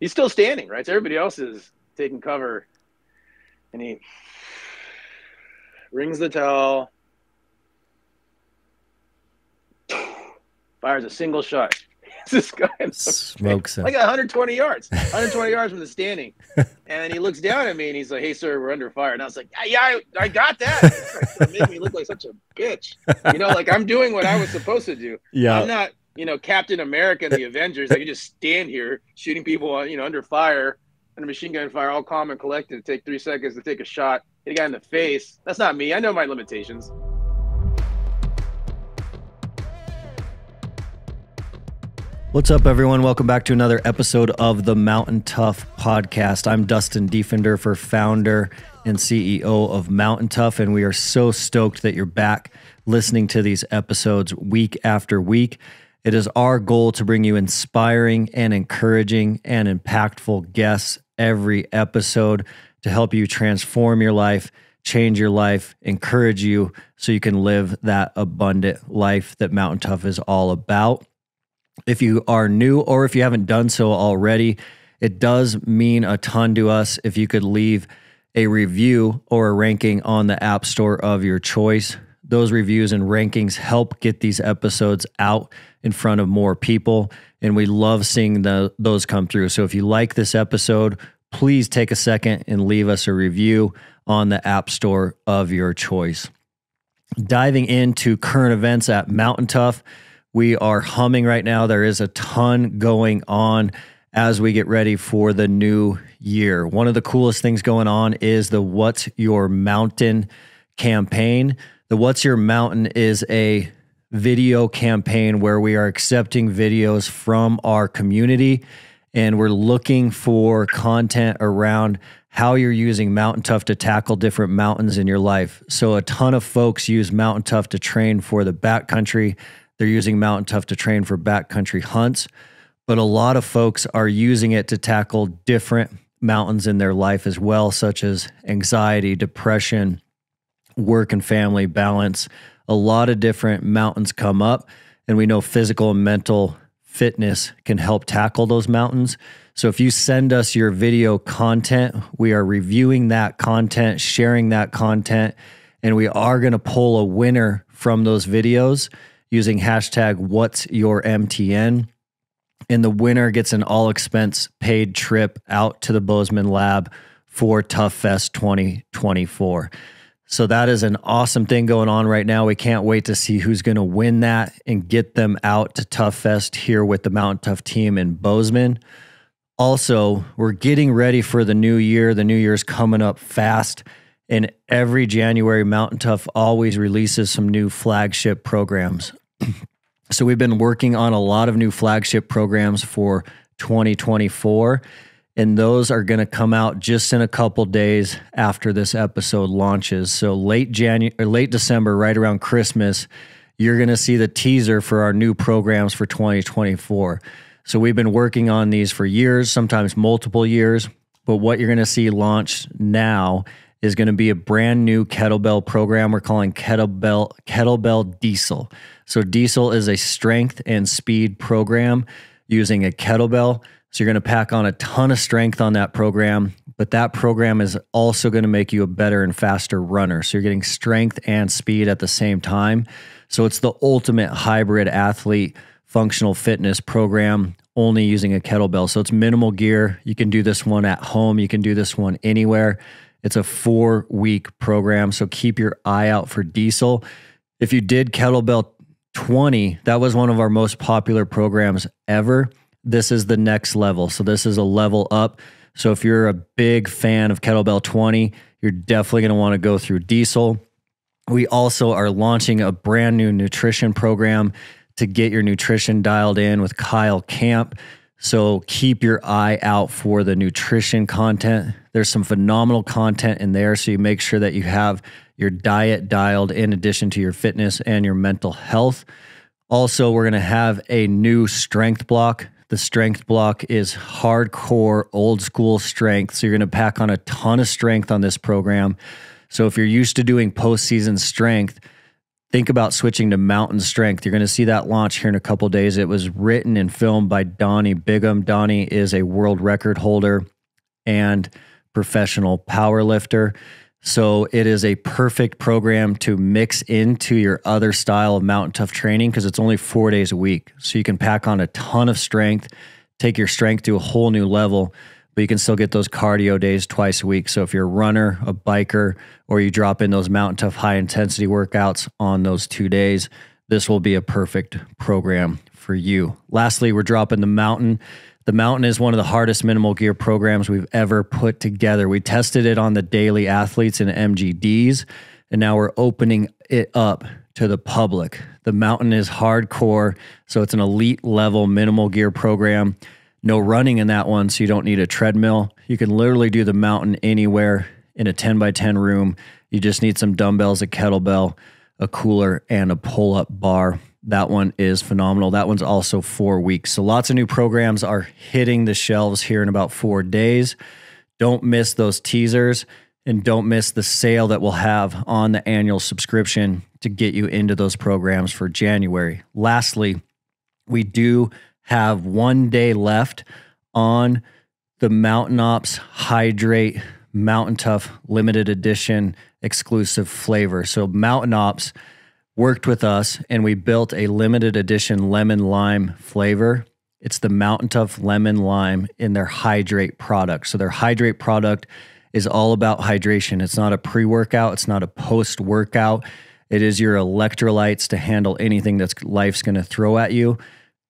he's still standing, right? So everybody else is taking cover, and he rings the towel, fires a single shot. This guy smokes him like 120 yards, 120 yards from the standing, and he looks down at me and he's like, "Hey, sir, we're under fire." And I was like, "Yeah, I got that." It made me look like such a bitch, like I'm doing what I was supposed to do. Yeah, I'm not, Captain America and the Avengers. I can just stand here shooting people, under fire, under machine gun fire, all calm and collected. Take 3 seconds to take a shot, hit a guy in the face. That's not me. I know my limitations. What's up, everyone? Welcome back to another episode of the Mountain Tough podcast. I'm Dustin Defender, founder and CEO of Mountain Tough, and we are so stoked that you're back listening to these episodes week after week. It is our goal to bring you inspiring and encouraging and impactful guests every episode to help you transform your life, change your life, encourage you so you can live that abundant life that Mountain Tough is all about. If you are new or if you haven't done so already, it does mean a ton to us if you could leave a review or a ranking on the app store of your choice. Those reviews and rankings help get these episodes out in front of more people, and we love seeing those come through. So if you like this episode, please take a second and leave us a review on the app store of your choice. Diving into current events at Mountain Tough, we are humming right now. There is a ton going on as we get ready for the new year. One of the coolest things going on is the What's Your Mountain campaign. The What's Your Mountain is a video campaign where we are accepting videos from our community, and we're looking for content around how you're using Mountain Tough to tackle different mountains in your life. So a ton of folks use Mountain Tough to train for the backcountry. They're using Mountain Tough to train for backcountry hunts, but a lot of folks are using it to tackle different mountains in their life as well, such as anxiety, depression, work and family balance. A lot of different mountains come up, and we know physical and mental fitness can help tackle those mountains. So if you send us your video content, we are reviewing that content, sharing that content, and we are going to pull a winner from those videos using hashtag What's Your MTN. And the winner gets an all-expense paid trip out to the Bozeman Lab for Tough Fest 2024. So that is an awesome thing going on right now. We can't wait to see who's going to win that and get them out to Tough Fest here with the Mountain Tough team in Bozeman. Also, we're getting ready for the new year. The new year's coming up fast. And every January, Mountain Tough always releases some new flagship programs. So we've been working on a lot of new flagship programs for 2024, and those are going to come out just in a couple days after this episode launches. So late December, right around Christmas, you're going to see the teaser for our new programs for 2024. So we've been working on these for years, sometimes multiple years, but what you're going to see launched now is going to be a brand new kettlebell program we're calling Kettlebell Diesel. So Diesel is a strength and speed program using a kettlebell. So you're going to pack on a ton of strength on that program, but that program is also going to make you a better and faster runner. So you're getting strength and speed at the same time. So it's the ultimate hybrid athlete functional fitness program only using a kettlebell. So it's minimal gear. You can do this one at home. You can do this one anywhere. It's a 4-week program, so keep your eye out for Diesel. If you did Kettlebell 20, that was one of our most popular programs ever. This is the next level, so this is a level up. So if you're a big fan of Kettlebell 20, you're definitely going to want to go through Diesel. We also are launching a brand new nutrition program to get your nutrition dialed in with Kyle Camp. So keep your eye out for the nutrition content. There's some phenomenal content in there, so you make sure that you have your diet dialed in addition to your fitness and your mental health. Also, we're going to have a new strength block. The strength block is hardcore, old school strength. So you're going to pack on a ton of strength on this program. So if you're used to doing postseason strength, think about switching to Mountain Strength. You're going to see that launch here in a couple of days. It was written and filmed by Donnie Bigham. Donnie is a world record holder and professional power lifter. So it is a perfect program to mix into your other style of Mountain Tough training because it's only 4 days a week. So you can pack on a ton of strength, take your strength to a whole new level, but you can still get those cardio days twice a week. So if you're a runner, a biker, or you drop in those Mountain Tough high intensity workouts on those 2 days, this will be a perfect program for you. Lastly, we're dropping the Mountain. The Mountain is one of the hardest minimal gear programs we've ever put together. We tested it on the daily athletes and MGDs, and now we're opening it up to the public. The Mountain is hardcore, so it's an elite level minimal gear program. No running in that one, so you don't need a treadmill. You can literally do the Mountain anywhere in a 10 by 10 room. You just need some dumbbells, a kettlebell, a cooler, and a pull-up bar. That one is phenomenal. That one's also 4 weeks. So lots of new programs are hitting the shelves here in about 4 days. Don't miss those teasers and don't miss the sale that we'll have on the annual subscription to get you into those programs for January. Lastly, we do have 1 day left on the Mountain Ops Hydrate Mountain Tough limited edition exclusive flavor. So Mountain Ops worked with us and we built a limited edition lemon lime flavor. It's the Mountain Tough lemon lime in their Hydrate product. So their Hydrate product is all about hydration. It's not a pre-workout. It's not a post-workout. It is your electrolytes to handle anything that's life's going to throw at you.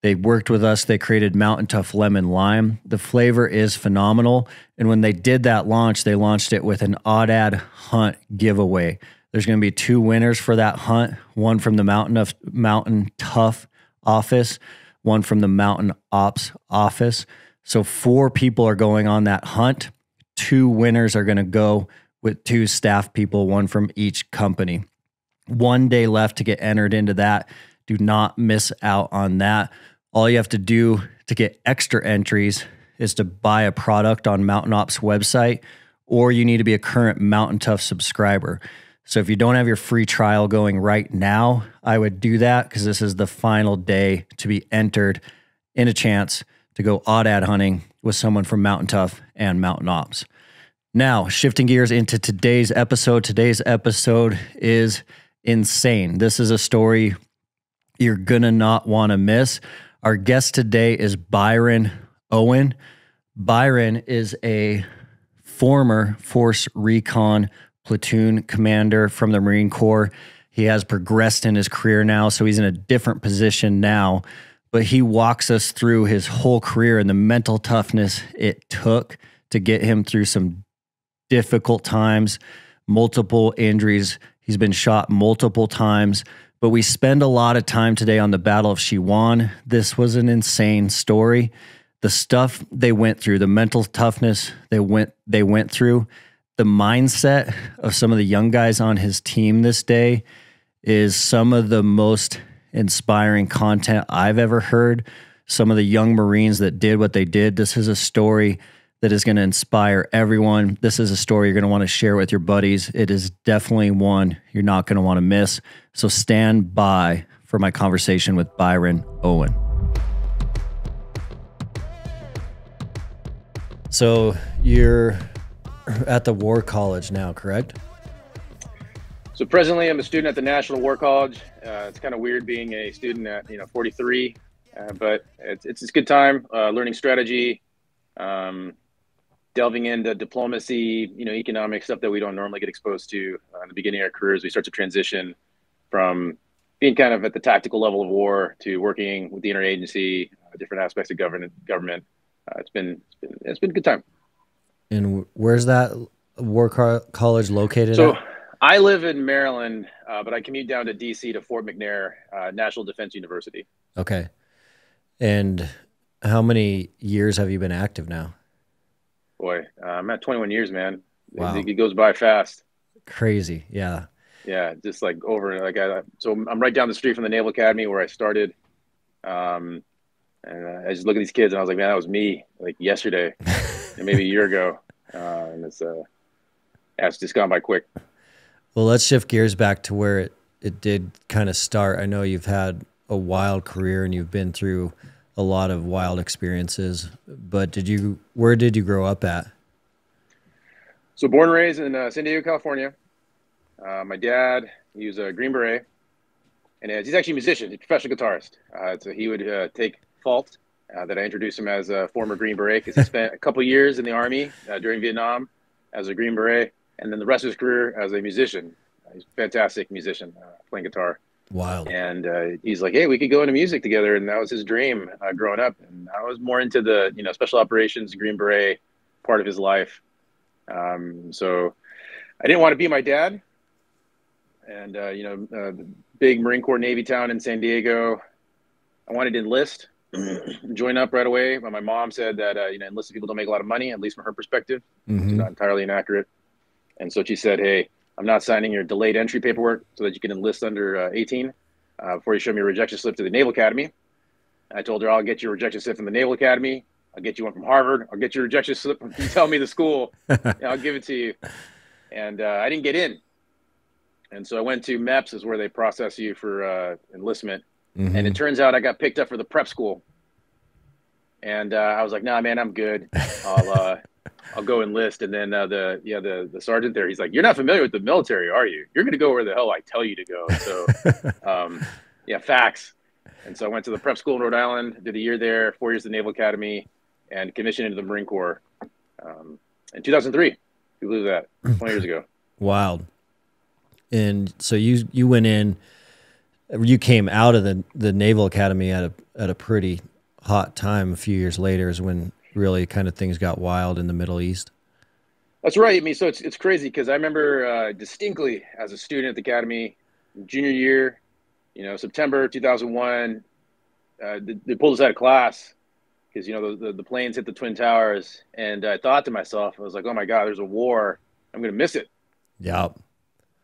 They worked with us. They created Mountain Tough lemon lime. The flavor is phenomenal. And when they did that launch, they launched it with an Audad Hunt giveaway. There's going to be 2 winners for that hunt, one from the Mountain Tough office, one from the Mountain Ops office. So 4 people are going on that hunt. 2 winners are going to go with 2 staff people, one from each company. 1 day left to get entered into that. Do not miss out on that. All you have to do to get extra entries is to buy a product on Mountain Ops website, or you need to be a current Mountain Tough subscriber. So if you don't have your free trial going right now, I would do that because this is the final day to be entered in a chance to go Audad hunting with someone from Mountain Tough and Mountain Ops. Now, shifting gears into today's episode. Today's episode is insane. This is a story you're going to not want to miss. Our guest today is Byron Owen. Byron is a former Force Recon platoon commander from the Marine Corps. He has progressed in his career now, so he's in a different position now. But he walks us through his whole career and the mental toughness it took to get him through some difficult times, multiple injuries. He's been shot multiple times. But we spend a lot of time today on the Battle of Shewan. This was an insane story. The stuff they went through, the mental toughness they went through, the mindset of some of the young guys on his team this day is some of the most inspiring content I've ever heard. Some of the young Marines that did what they did. This is a story that is going to inspire everyone. This is a story you're going to want to share with your buddies. It is definitely one you're not going to want to miss. So stand by for my conversation with Byron Owen. So you're at the War College now, correct? So presently I'm a student at the National War College. It's kind of weird being a student at 43, but it's a good time learning strategy, delving into diplomacy, economic stuff that we don't normally get exposed to in the beginning of our careers. We start to transition from being kind of at the tactical level of war to working with the interagency, different aspects of government. It's been a good time. And where's that War College located So at? I live in Maryland, but I commute down to DC to Fort McNair, National Defense University. Okay. And how many years have you been active now? Boy, I'm at 21 years, man. Wow. It goes by fast. Crazy. Yeah. Yeah. Just like over, so I'm right down the street from the Naval Academy where I started. And I just look at these kids and I was like, man, that was me like yesterday and maybe a year ago. And it's just gone by quick. Well, let's shift gears back to where it it did kind of start. I know you've had a wild career and you've been through a lot of wild experiences, but where did you grow up at? So born and raised in San Diego, California. My dad, he was a Green Beret, and he's actually a musician, he's a professional guitarist. So he would take fault that I introduced him as a former Green Beret because he spent a couple years in the Army during Vietnam as a Green Beret, and then the rest of his career as a musician. He's a fantastic musician, playing guitar. Wild. And he's like, hey, we could go into music together. And that was his dream growing up. And I was more into the, special operations, Green Beret part of his life. So I didn't want to be my dad. And, big Marine Corps Navy town in San Diego. I wanted to enlist, join up right away. But my mom said that, enlisted people don't make a lot of money, at least from her perspective. Mm-hmm. It's not entirely inaccurate. And so she said, hey, I'm not signing your delayed entry paperwork so that you can enlist under 18 before you show me a rejection slip to the Naval Academy. I told her, I'll get you a rejection slip from the Naval Academy. I'll get you one from Harvard. I'll get you a rejection slip from you tell me the school. And I'll give it to you. And I didn't get in. And so I went to MEPS, is where they process you for enlistment. Mm-hmm. And it turns out I got picked up for the prep school. And I was like, nah, man, I'm good. I'll go enlist. And then the sergeant there, he's like, you're not familiar with the military, are you? You're going to go where the hell I tell you to go. So, facts. And so I went to the prep school in Rhode Island, did a year there, 4 years at the Naval Academy, and commissioned into the Marine Corps in 2003. Can you believe that? 20 years ago. Wild. And so you went in, you came out of the Naval Academy at a pretty hot time. A few years later is when really kind of things got wild in the Middle East. That's right. I mean, so it's crazy because I remember distinctly as a student at the academy, junior year, September 2001, they pulled us out of class because, the planes hit the Twin Towers. And I thought to myself, I was like, oh my God, there's a war. I'm going to miss it. Yeah.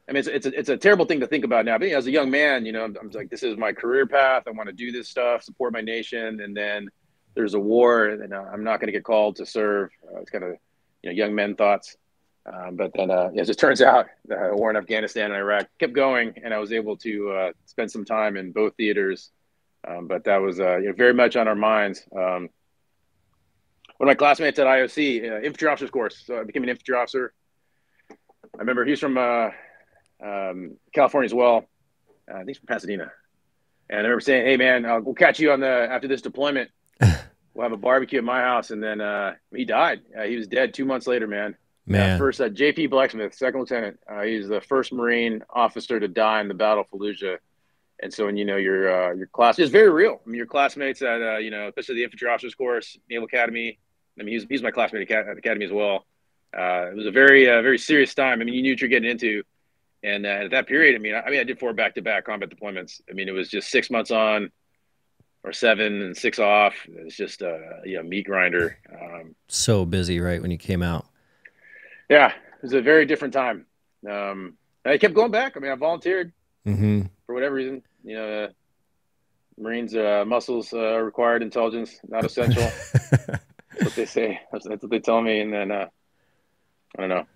I mean, it's a terrible thing to think about now. But as a young man, I'm like, this is my career path. I want to do this stuff, support my nation. And then there's a war and I'm not going to get called to serve. It's kind of, young men thoughts. But then, as it turns out, the war in Afghanistan and Iraq kept going, and I was able to spend some time in both theaters. But that was very much on our minds. One of my classmates at IOC, infantry officers course, so I became an infantry officer. I remember he's from California as well. I think he's from Pasadena. And I remember saying, hey, man, we'll catch you after this deployment. We'll have a barbecue at my house. And then he died. He was dead 2 months later, man. First, J.P. Blacksmith, second lieutenant. He's the first Marine officer to die in the Battle of Fallujah. And so when your class is very real. I mean, your classmates at especially the infantry officers course, Naval Academy. I mean, he's my classmate at the academy as well. It was a very very serious time. I mean, you knew what you're getting into. And at that period, I did 4 back-to-back combat deployments. I mean, it was just 6 months on, or 7 and 6 off. It's just meat grinder. So busy, right, when you came out. Yeah, it was a very different time. I kept going back. I mean, I volunteered for whatever reason. Marines muscles required, intelligence not essential. That's what they say. That's what they tell me. And then I don't know.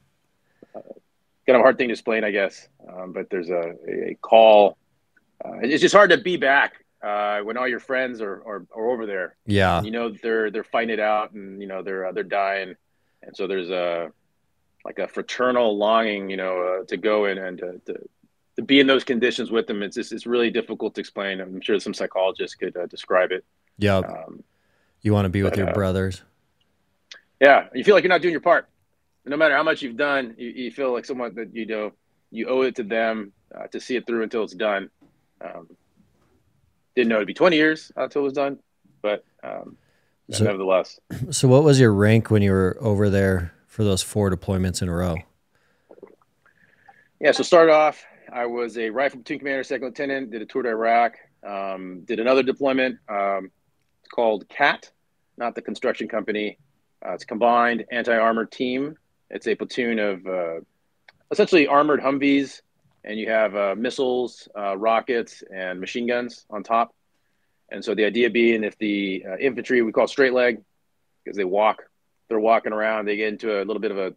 Kind of a hard thing to explain, I guess. But there's a call. It's just hard to be back when all your friends are over there. Yeah. And, they're fighting it out, and they're dying, and so there's a fraternal longing, to go in and to be in those conditions with them. It's really difficult to explain. I'm sure some psychologists could describe it. Yeah. You want to be with your brothers. Yeah. You feel like you're not doing your part. No matter how much you've done, you feel like someone that, you owe it to them to see it through until it's done. Didn't know it'd be 20 years until it was done, but nevertheless. So what was your rank when you were over there for those 4 deployments in a row? Yeah, so started off, I was a rifle platoon commander, second lieutenant, did a tour to Iraq, did another deployment. It's called CAT, not the construction company. It's a combined anti-armor team. It's a platoon of essentially armored Humvees, and you have missiles, rockets, and machine guns on top. And so the idea being, if the infantry, we call straight leg, because they're walking around, they get into a little bit of a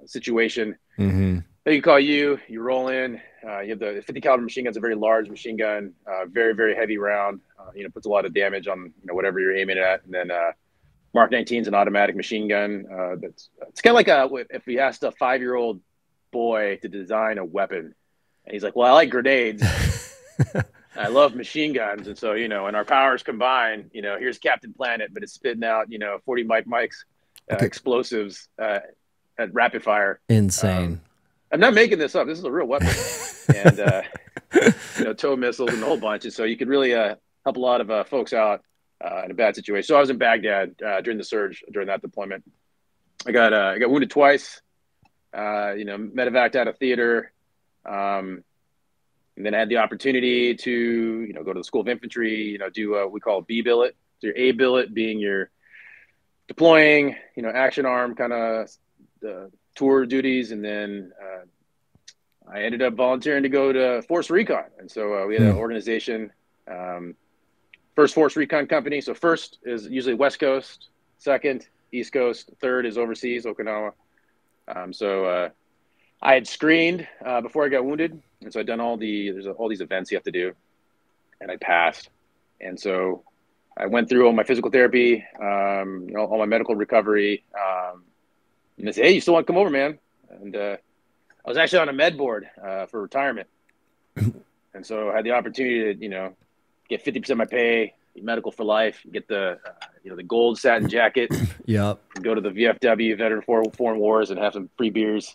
situation. They can call you roll in, You have the 50 caliber machine gun's a very large machine gun, very, very heavy round, puts a lot of damage on, whatever you're aiming at. And then Mark 19 is an automatic machine gun. It's kind of like if we asked a 5-year-old boy to design a weapon, and he's like, well, I like grenades. I love machine guns. And so, and our powers combine, here's Captain Planet, but it's spitting out, 40 Mike's explosives at rapid fire. Insane. I'm not making this up. This is a real weapon. And, tow missiles and the whole bunch. And so you could really help a lot of folks out in a bad situation. So I was in Baghdad during the surge, during that deployment. I got wounded twice, medevaced out of theater. And then I had the opportunity to, go to the School of Infantry, do what we call B billet. So your A billet being your deploying, action arm kind of tour duties. And then I ended up volunteering to go to Force Recon. And so we had an organization, first Force Recon company. So first is usually West Coast, second, East Coast, third is overseas, Okinawa. I had screened before I got wounded. And so I'd done there's all these events you have to do, and I passed. And so I went through all my physical therapy, all my medical recovery. And they said, hey, you still want to come over, man? And I was actually on a med board for retirement. And so I had the opportunity to, get 50% of my pay, medical for life, get the gold satin jacket. Yep. Go to the VFW, Veteran Foreign Wars, and have some free beers.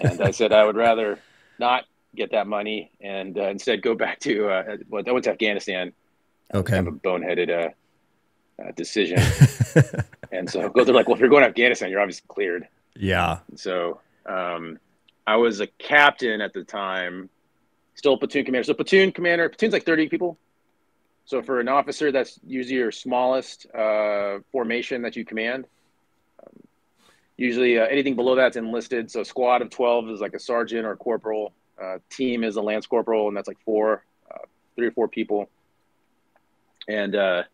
And I said I would rather not get that money and instead go back to I went to Afghanistan. Okay. Kind of a boneheaded decision. And so they're like, well, if you're going to Afghanistan, you're obviously cleared. Yeah. And so I was a captain at the time, still a platoon commander. So platoon's like 30 people. So for an officer, that's usually your smallest formation that you command. Usually anything below that's enlisted. So squad of 12 is like a sergeant or a corporal. Team is a lance corporal, and that's like 3 or 4 people. And the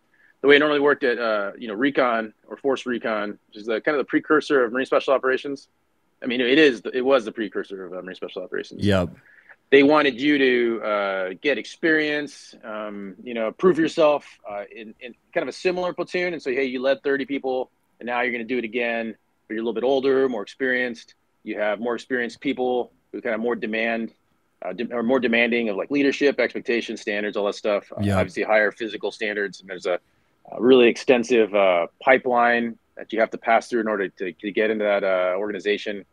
way it normally worked at Recon or Force Recon, which is kind of the precursor of Marine Special Operations. I mean, it was the precursor of Marine Special Operations. Yep. They wanted you to get experience, prove yourself in kind of a similar platoon. And so, hey, you led 30 people, and now you're going to do it again. But you're a little bit older, more experienced. You have more experienced people who kind of more demanding of like leadership, expectations, standards, all that stuff. Yeah. Obviously, higher physical standards, and there's a really extensive pipeline that you have to pass through in order to get into that organization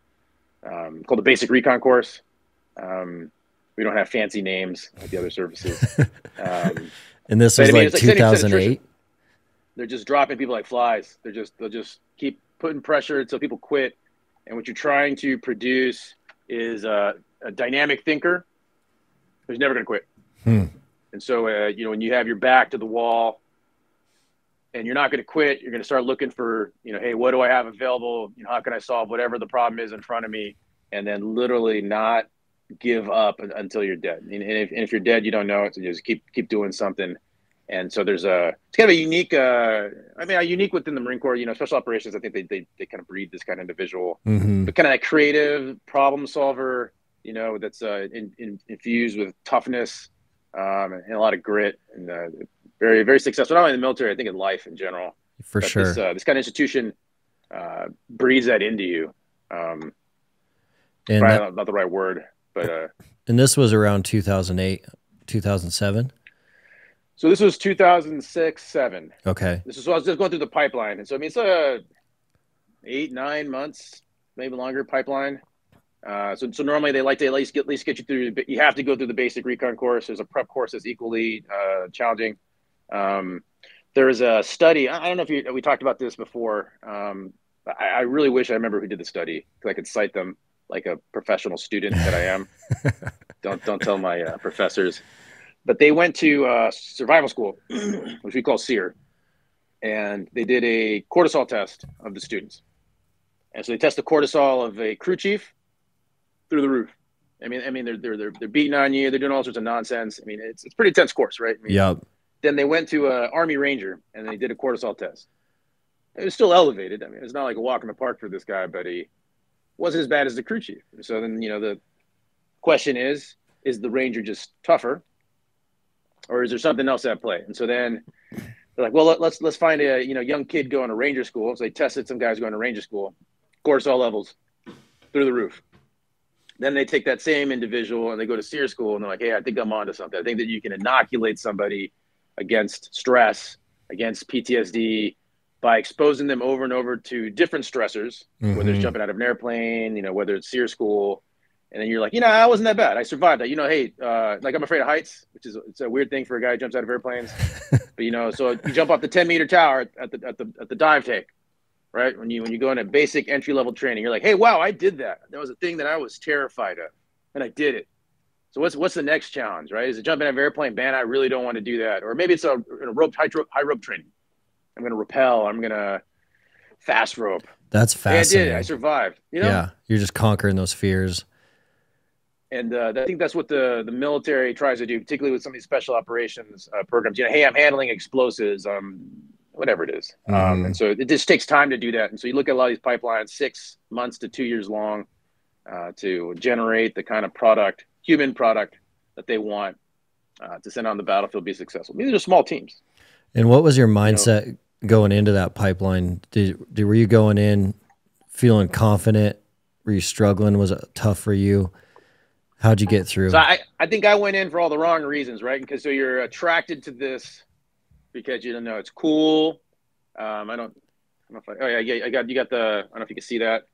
called the Basic Recon Course. We don't have fancy names like the other services. And this was like 2008. They're just dropping people like flies. They'll just keep putting pressure until people quit. And what you're trying to produce is a dynamic thinker who's never going to quit. And so, when you have your back to the wall and you're not going to quit, you're going to start looking for, hey, what do I have available? How can I solve whatever the problem is in front of me? And then literally not give up until you're dead. And if you're dead, you don't know it. So just keep doing something. And so it's kind of a unique, unique within the Marine Corps, special operations. I think they kind of breed this kind of individual, but kind of that creative problem solver, that's infused with toughness and a lot of grit, and very, very successful, not only in the military, I think in life in general. For sure. This kind of institution breeds that into you. And probably not the right word, but. And this was around 2008, 2007? So this was 2006, 7. Okay. So I was just going through the pipeline. And so, it's a 8-9 months, maybe longer pipeline. So normally they like to at least get you through, but you have to go through the basic recon course. There's a prep course that's equally challenging. There's a study. I don't know if we talked about this before. I really wish I remember who did the study, because I could cite them like a professional student that I am. Don't tell my professors. But they went to survival school, which we call SEER, and they did a cortisol test of the students. And so they test the cortisol of a crew chief through the roof. I mean, they're beating on you. They're doing all sorts of nonsense. I mean, it's a pretty intense course, right? Yep. Then they went to an Army Ranger, and they did a cortisol test. It was still elevated. I mean, it's not like a walk in the park for this guy, but he wasn't as bad as the crew chief. So then, the question is is the Ranger just tougher, or is there something else at play? And so then they're like, well, let's find a young kid going to Ranger school. So they tested some guys going to Ranger school, of course, all levels, through the roof. Then they take that same individual and they go to SEER school and they're like, hey, I think I'm onto something. I think that you can inoculate somebody against stress, against PTSD by exposing them over and over to different stressors, whether it's jumping out of an airplane, whether it's SEER school. And then you're like, I wasn't that bad. I survived that. Hey, like I'm afraid of heights, it's a weird thing for a guy who jumps out of airplanes. But, so you jump off the 10-meter tower at the dive take. Right? When you go into basic entry-level training, you're like, hey, wow, I did that. That was a thing that I was terrified of, and I did it. So what's the next challenge, right? Is it jumping out of an airplane? Man, I really don't want to do that. Or maybe it's a high rope training. I'm going to rappel. I'm going to fast rope. That's fascinating. Hey, I did. I survived. Yeah, you're just conquering those fears. And I think that's what the military tries to do, particularly with some of these special operations programs. Hey, I'm handling explosives. Whatever it is. And so it just takes time to do that. And so you look at a lot of these pipelines, 6 months to 2 years long to generate the kind of human product that they want to send on the battlefield, be successful. These are small teams. And what was your mindset going into that pipeline? Were you going in feeling confident? Were you struggling? Was it tough for you? How'd you get through? So I think I went in for all the wrong reasons, right? Because so you're attracted to this because you don't know it's cool. I don't know if you got the, I don't know if you can see that.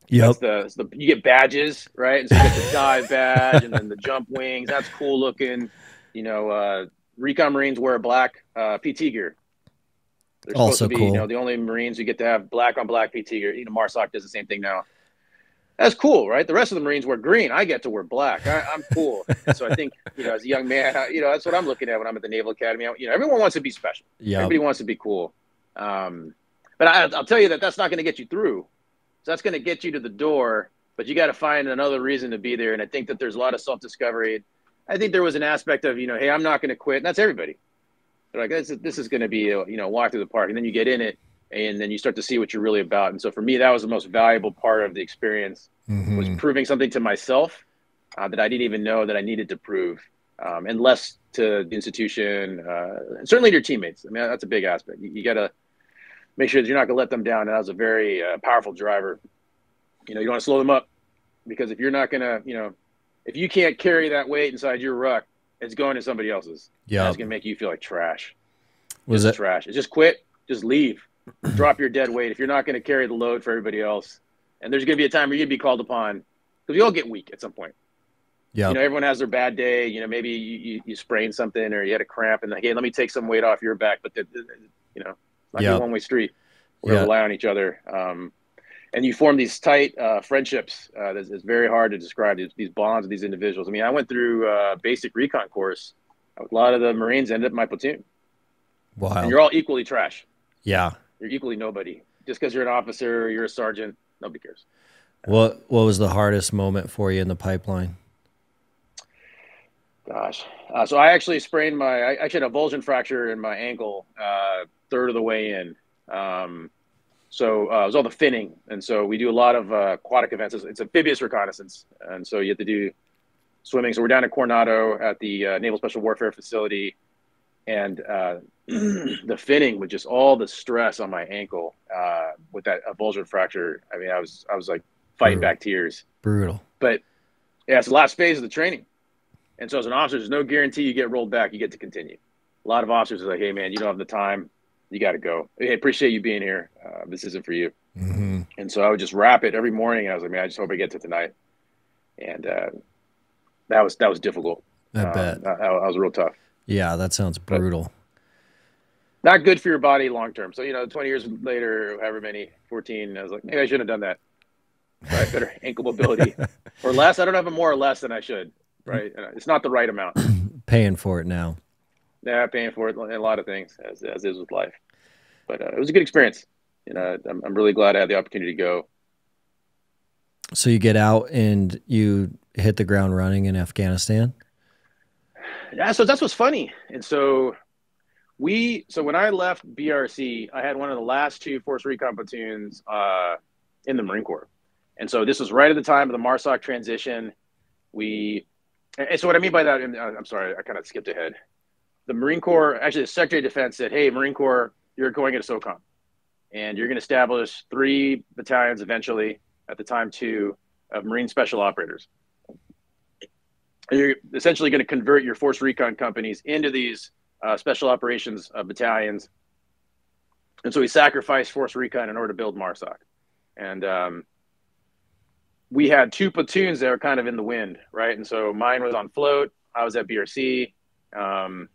Yep. That's you get badges, right? And so you get the dive badge and then the jump wings. That's cool looking. Recon Marines wear black PT gear. They're also supposed to be, cool. The only Marines who get to have black on black PT gear. MARSOC does the same thing now. That's cool, right? The rest of the Marines wear green. I get to wear black. I'm cool. So I think, as a young man, that's what I'm looking at when I'm at the Naval Academy. Everyone wants to be special. Yeah. Everybody wants to be cool. But I'll tell you that's not going to get you through. So that's going to get you to the door, but you got to find another reason to be there. And I think that there's a lot of self-discovery. I think there was an aspect of, hey, I'm not going to quit. And that's everybody. They're like, this is going to be a, walk through the park. And then you get in it. And then you start to see what you're really about. And so for me, that was the most valuable part of the experience was proving something to myself that I didn't even know that I needed to prove, and less to the institution, and certainly to your teammates. I mean, that's a big aspect. You got to make sure that you're not going to let them down. And that was a very powerful driver. You don't want to slow them up because if you're not going to, if you can't carry that weight inside your ruck, it's going to somebody else's. Yeah, it's going to make you feel like trash. Was it trash? It's just quit. Just leave. Drop your dead weight if you're not going to carry the load for everybody else. And there's going to be a time where you're going to be called upon because we all get weak at some point. Yeah. Everyone has their bad day. Maybe you sprained something or you had a cramp and hey, let me take some weight off your back. But it's not a one-way street. We're going to rely on each other. And you form these tight friendships. It's very hard to describe these bonds with these individuals. I mean, I went through a basic recon course. A lot of the Marines ended up in my platoon. Wow. And you're all equally trash. Yeah. You're equally nobody. Just because you're an officer or you're a sergeant, nobody cares. What was the hardest moment for you in the pipeline? Gosh. So I actually sprained I actually had a avulsion fracture in my ankle third of the way in. So it was all the finning. And so we do a lot of aquatic events. It's amphibious reconnaissance. And so you have to do swimming. So we're down at Coronado at the Naval Special Warfare Facility. And the finning with just all the stress on my ankle with that avulsion fracture. I mean, I was like fighting back tears. Brutal. But yeah, it's the last phase of the training. And so as an officer, there's no guarantee you get rolled back. You get to continue. A lot of officers are like, hey, man, you don't have the time. You got to go. Hey, appreciate you being here. This isn't for you. And so I would just wrap it every morning. And I was like, man, I just hope I get to tonight. And that was difficult. I bet. That was real tough. Yeah, that sounds brutal. But not good for your body long term. So, 20 years later, however many, 14, I was like, maybe I shouldn't have done that. Right? Better ankle mobility. Or less. I don't have more or less than I should. Right? It's not the right amount. Paying for it now. Yeah, paying for it in a lot of things, as is with life. But it was a good experience. I'm really glad I had the opportunity to go. So you get out and you hit the ground running in Afghanistan? Yeah, so that's what's funny. And so when I left BRC, I had one of the last 2 Force Recon platoons in the Marine Corps. And so this was right at the time of the MARSOC transition. And so what I mean by that, and I'm sorry, I kind of skipped ahead. The Marine Corps, actually, the Secretary of Defense said, "Hey, Marine Corps, you're going into SOCOM, and you're going to establish 3 battalions eventually. At the time, 2 of Marine Special Operators. And you're essentially going to convert your force recon companies into these special operations battalions." And so we sacrificed force recon in order to build MARSOC. And we had 2 platoons that were kind of in the wind, right? And so mine was on float. I was at BRC. And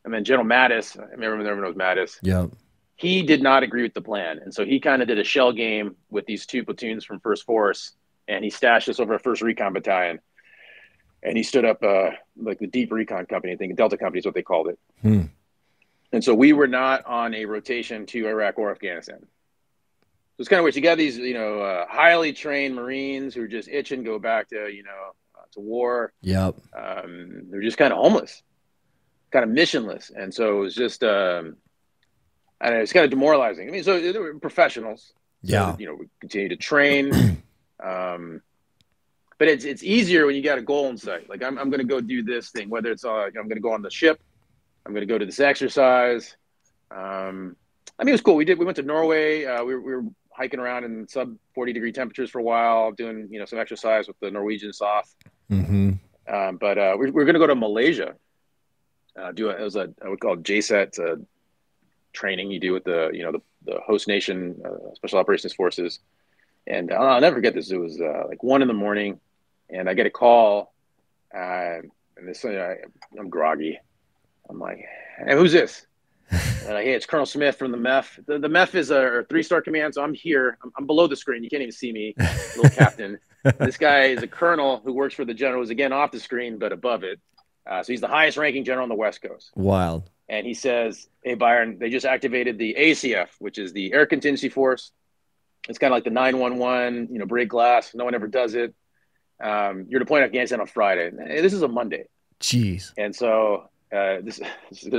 then General Mattis, I remember everyone knows Mattis. Yeah. He did not agree with the plan. And so he kind of did a shell game with these 2 platoons from First Force, and he stashed us over a First Recon Battalion. And he stood up like the Deep Recon Company, I think Delta Company is what they called it. And so we were not on a rotation to Iraq or Afghanistan. So it's kind of weird. You got these, highly trained Marines who are just itching to go back to, to war. Yep. They're just kind of homeless, kind of missionless. And so it was just, and it's kind of demoralizing. I mean, so they were professionals. Yeah. So, we continue to train. But it's easier when you got a goal in sight. Like I'm going to go do this thing, whether it's I'm going to go on the ship, I'm going to go to this exercise. I mean, it was cool. We went to Norway. We were hiking around in sub 40-degree temperatures for a while, doing some exercise with the Norwegian SOF. But we're going to go to Malaysia. It was I would call it JSET training you do with the host nation special operations forces. And I'll never forget this. It was like 1 a.m, and I get a call, and I'm groggy. I'm like, "Hey, who's this?" And like, "Hey, it's Colonel Smith from the MEF. The MEF is a 3-star command, so I'm here. I'm below the screen. You can't even see me, little captain. This guy is a colonel who works for the general, who's again off the screen but above it. So he's the highest ranking general on the West Coast. Wild. And he says, 'Hey, Byron, they just activated the ACF, which is the Air Contingency Force. It's kind of like the 911, break glass. No one ever does it. You're deploying to Afghanistan on Friday. This is a Monday.' Jeez. And so this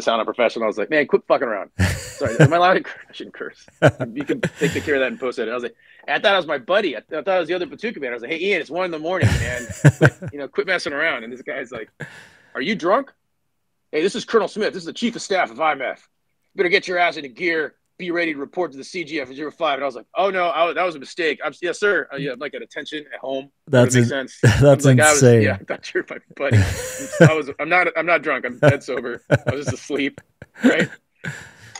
sound unprofessional. I was like, "Man, quit fucking around." Sorry, am I allowed to curse? I shouldn't curse. You can take the care of that and post it. And I was like, I thought it was my buddy. I thought it was the other platoon commander. I was like, "Hey, Ian, it's 1 a.m, man. Quit messing around." And this guy's like, "Are you drunk? Hey, this is Colonel Smith. This is the Chief of Staff of IMF. You better get your ass into gear. Be ready to report to the CGF at 05. And I was like, "Oh no, that was a mistake. Yes, sir. I'm like at attention at home." That makes sense. That's like, insane. I thought you were my buddy. I'm not drunk. I'm dead sober. I was just asleep. Right.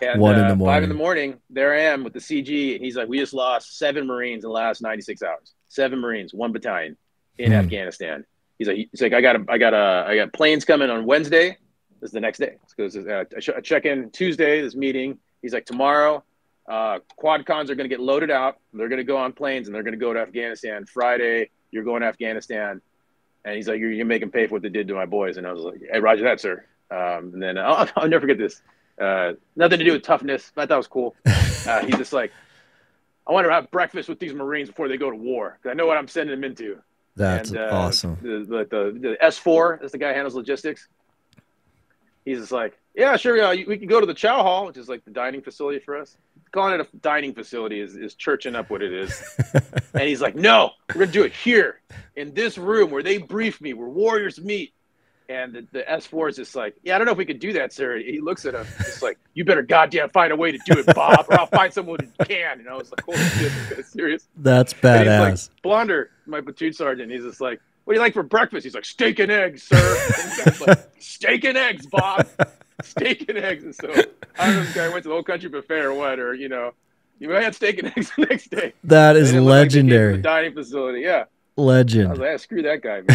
And 1 a.m. 5 a.m, there I am with the CG, and he's like, "We just lost 7 Marines in the last 96 hours. 7 Marines, 1 battalion in Afghanistan." He's like, I got planes coming on Wednesday. This is the next day. Because I check in Tuesday. This meeting. He's like, "Tomorrow, quad cons are going to get loaded out. They're going to go on planes, and they're going to go to Afghanistan. Friday, you're going to Afghanistan." And he's like, "You're going to make them pay for what they did to my boys." And I was like, "Hey, roger that, sir." And then I'll never forget this. Nothing to do with toughness, but I thought it was cool. He's just like, "I want to have breakfast with these Marines before they go to war, because I know what I'm sending them into." That's awesome. The S4, that's the guy who handles logistics. He's just like, "Yeah, sure. We can go to the chow hall," which is like the dining facility for us. Calling it a dining facility is churching up what it is. And he's like, "No, we're going to do it here in this room where they brief me, where warriors meet." And the S4 is just like, "Yeah, I don't know if we could do that, sir." He looks at him, just like, "You better goddamn find a way to do it, Bob, or I'll find someone who can." And I was like, "Holy shit, this guy's serious." That's badass. And he's like, Blonder, my platoon sergeant, he's just like, "What do you like for breakfast?" He's like, "Steak and eggs, sir." And the guy's like, "Steak and eggs, Bob. Steak and eggs." And so I don't know if this guy went to the Old Country Buffet or what, or you had steak and eggs the next day. That is legendary. Like the dining facility, yeah. Legend. I was like, "Screw that guy, man."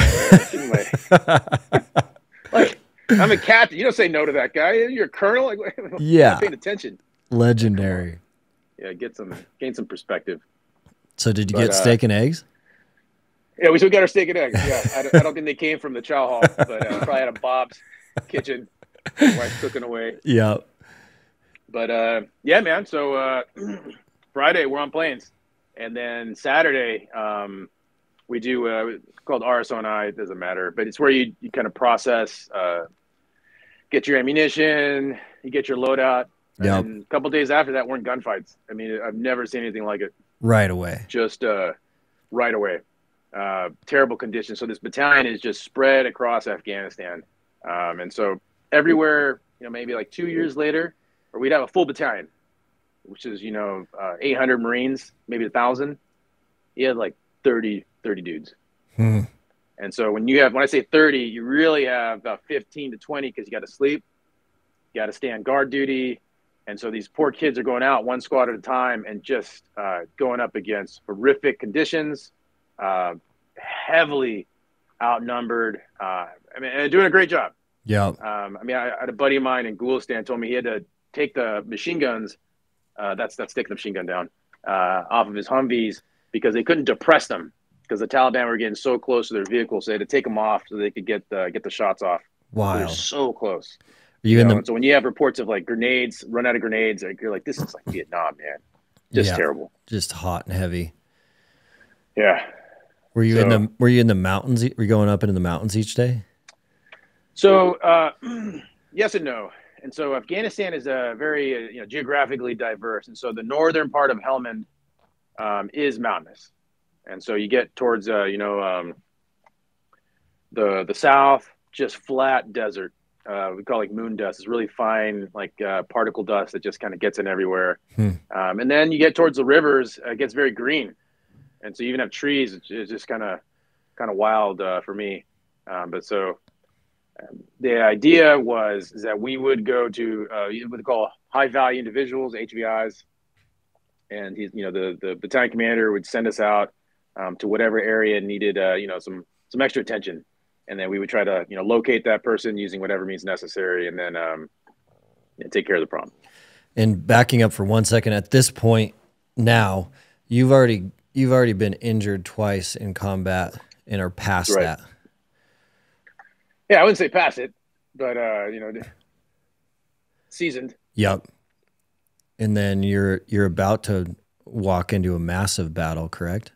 Like, I'm a captain. You don't say no to that guy. You're a colonel. Like, yeah. I'm paying attention. Legendary. Yeah, gain some perspective. So did you get steak and eggs? Yeah, we still got our steak and eggs. Yeah, I don't think they came from the chow hall, but probably had a Bob's kitchen. Wife's cooking away. Yeah. But yeah, man. So Friday we're on planes, and then Saturday we do it's called RSO&I. It doesn't matter, but it's where you kind of process, get your ammunition, you get your loadout. Yep. And a couple days after that, we're in gunfights. I mean, I've never seen anything like it. Right away. Just right away. terrible conditions. So this battalion is just spread across Afghanistan. And so everywhere, maybe like 2 years later, or we'd have a full battalion, which is, 800 Marines, maybe 1,000. He had like 30 dudes. Hmm. And so when I say 30, you really have about 15 to 20 because you got to sleep, you got to stay on guard duty. And so these poor kids are going out one squad at a time and just going up against horrific conditions, heavily outnumbered. And doing a great job. Yeah. I had a buddy of mine in Gulistan told me he had to take the machine guns, that's taking the machine gun down, off of his Humvees because they couldn't depress them because the Taliban were getting so close to their vehicles. So they had to take them off so they could get the shots off. Wow. They're so close. So when you have reports of like grenades, run out of grenades, you're like, this is like Vietnam, man. Just terrible. Just hot and heavy. Yeah. Were you in the mountains? Were you going up into the mountains each day? So yes and no. And so Afghanistan is a very geographically diverse, and so the northern part of Helmand is mountainous, and so you get towards the south, just flat desert. We call it like moon dust. It's really fine, like particle dust that just kind of gets in everywhere. And then you get towards the rivers, it gets very green, and so you even have trees. It's just kind of wild for me. The idea is that we would go to what they call high value individuals, HVIs, and the battalion commander would send us out to whatever area needed some extra attention, and then we would try to locate that person using whatever means necessary, and then take care of the problem. And backing up for 1 second, at this point now, you've already been injured twice in combat and are past that. Yeah, I wouldn't say pass it, but seasoned. Yep. And then you're about to walk into a massive battle, correct?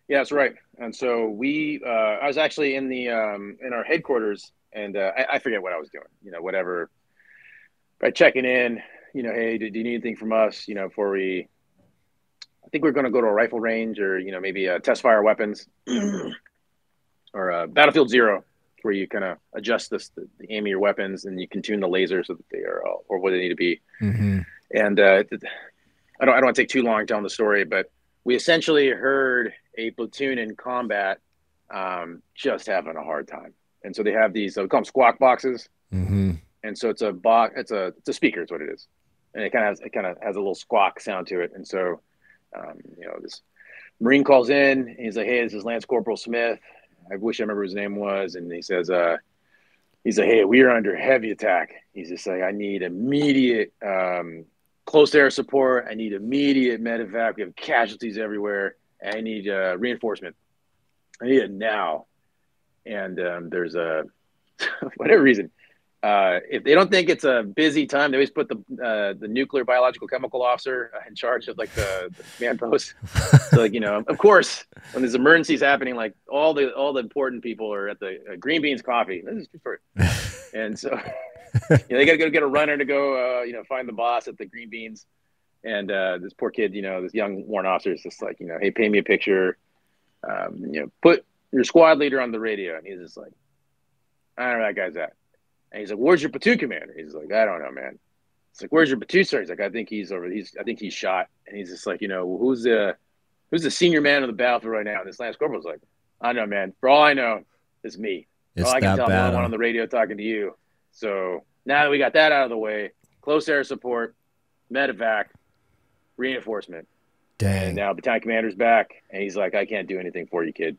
Yeah, that's right. And so I was actually in our headquarters, and I forget what I was doing. Whatever. By checking in, hey, do you need anything from us? Before I think we're going to go to a rifle range, or maybe test fire weapons. Or Battlefield Zero, where you kind of adjust the aim of your weapons and you can tune the laser so that they are or what they need to be. Mm-hmm. And I don't want to take too long telling the story, but we essentially heard a platoon in combat just having a hard time. And so they have these, we call them squawk boxes. Mm-hmm. And so it's a box, it's a speaker is what it is, and it kind of has a little squawk sound to it. And so this Marine calls in and he's like, hey, this is Lance Corporal Smith. I wish I remember his name was. And he says, he's like, hey, we are under heavy attack. He's just like, I need immediate close air support. I need immediate medevac. We have casualties everywhere. And I need reinforcement. I need it now. And there's whatever reason, if they don't think it's a busy time, they always put the nuclear biological chemical officer in charge of like the command post. So of course, when there's emergencies happening, like all the important people are at the Green Beans Coffee. This is for, and so they got to go get a runner to go find the boss at the Green Beans. And this poor kid, this young warrant officer is just like, hey, pay me a picture. Put your squad leader on the radio. And he's just like, I don't know where that guy's at. And he's like, where's your platoon commander? He's like, I don't know, man. It's like, where's your platoon sir? He's like, I think he's shot. And he's just like, who's the senior man on the battlefield right now? And this Lance Corporal's like, I don't know, man. For all I know, it's me. It's all I can tell, I'm the bad, only one on the radio talking to you. So now that we got that out of the way, close air support, medevac, reinforcement. Dang. And now battalion commander's back, and he's like, I can't do anything for you, kid.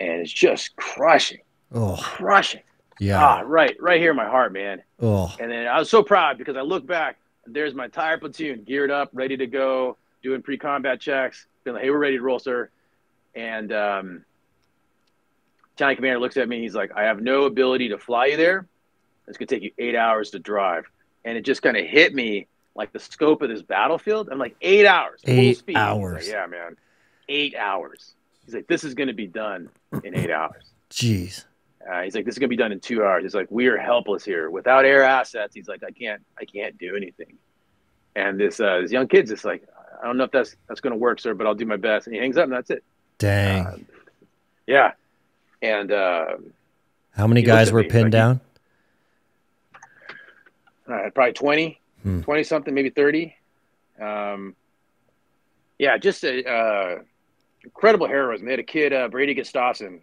And it's just crushing. Oh. Crushing. Yeah. Right here in my heart, man. Oh. And then I was so proud because I look back, and there's my entire platoon geared up, ready to go, doing pre-combat checks, being like, hey, we're ready to roll, sir. And battalion commander looks at me, and he's like, I have no ability to fly you there. It's going to take you 8 hours to drive. And it just kind of hit me like the scope of this battlefield. I'm like, 8 hours. 8 hours. Like, yeah, man. 8 hours. He's like, this is going to be done in 8 hours. Jeez. He's like, this is going to be done in 2 hours. He's like, we are helpless here. Without air assets, he's like, I can't do anything. And this young kid's just like, I don't know if that's going to work, sir, but I'll do my best. And he hangs up, and that's it. Dang. Yeah. And how many guys were pinned down? Probably 20, 20 something, maybe 30. Yeah, just incredible heroism. They had a kid, Brady Gustafson,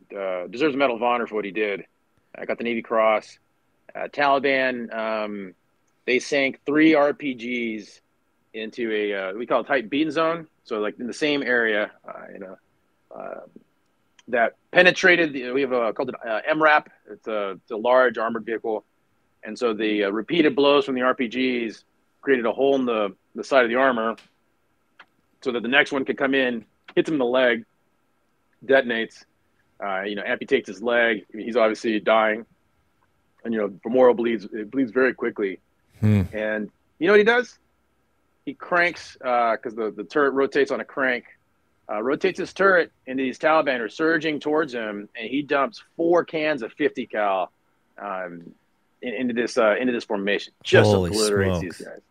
deserves a Medal of Honor for what he did. I got the Navy Cross. Taliban, they sank 3 RPGs into a we call it tight beaten zone. So like in the same area, that penetrated. We have called it MRAP. It's a large armored vehicle, and so the repeated blows from the RPGs created a hole in the side of the armor, so that the next one could come in, hits him in the leg, detonates, amputates his leg. I mean, he's obviously dying, and femoral bleeds. It bleeds very quickly, and you know what he does? He cranks because the turret rotates on a crank. Rotates his turret, and these Taliban are surging towards him, and he dumps 4 cans of 50 cal into this formation. Just Holy obliterates smokes. these guys.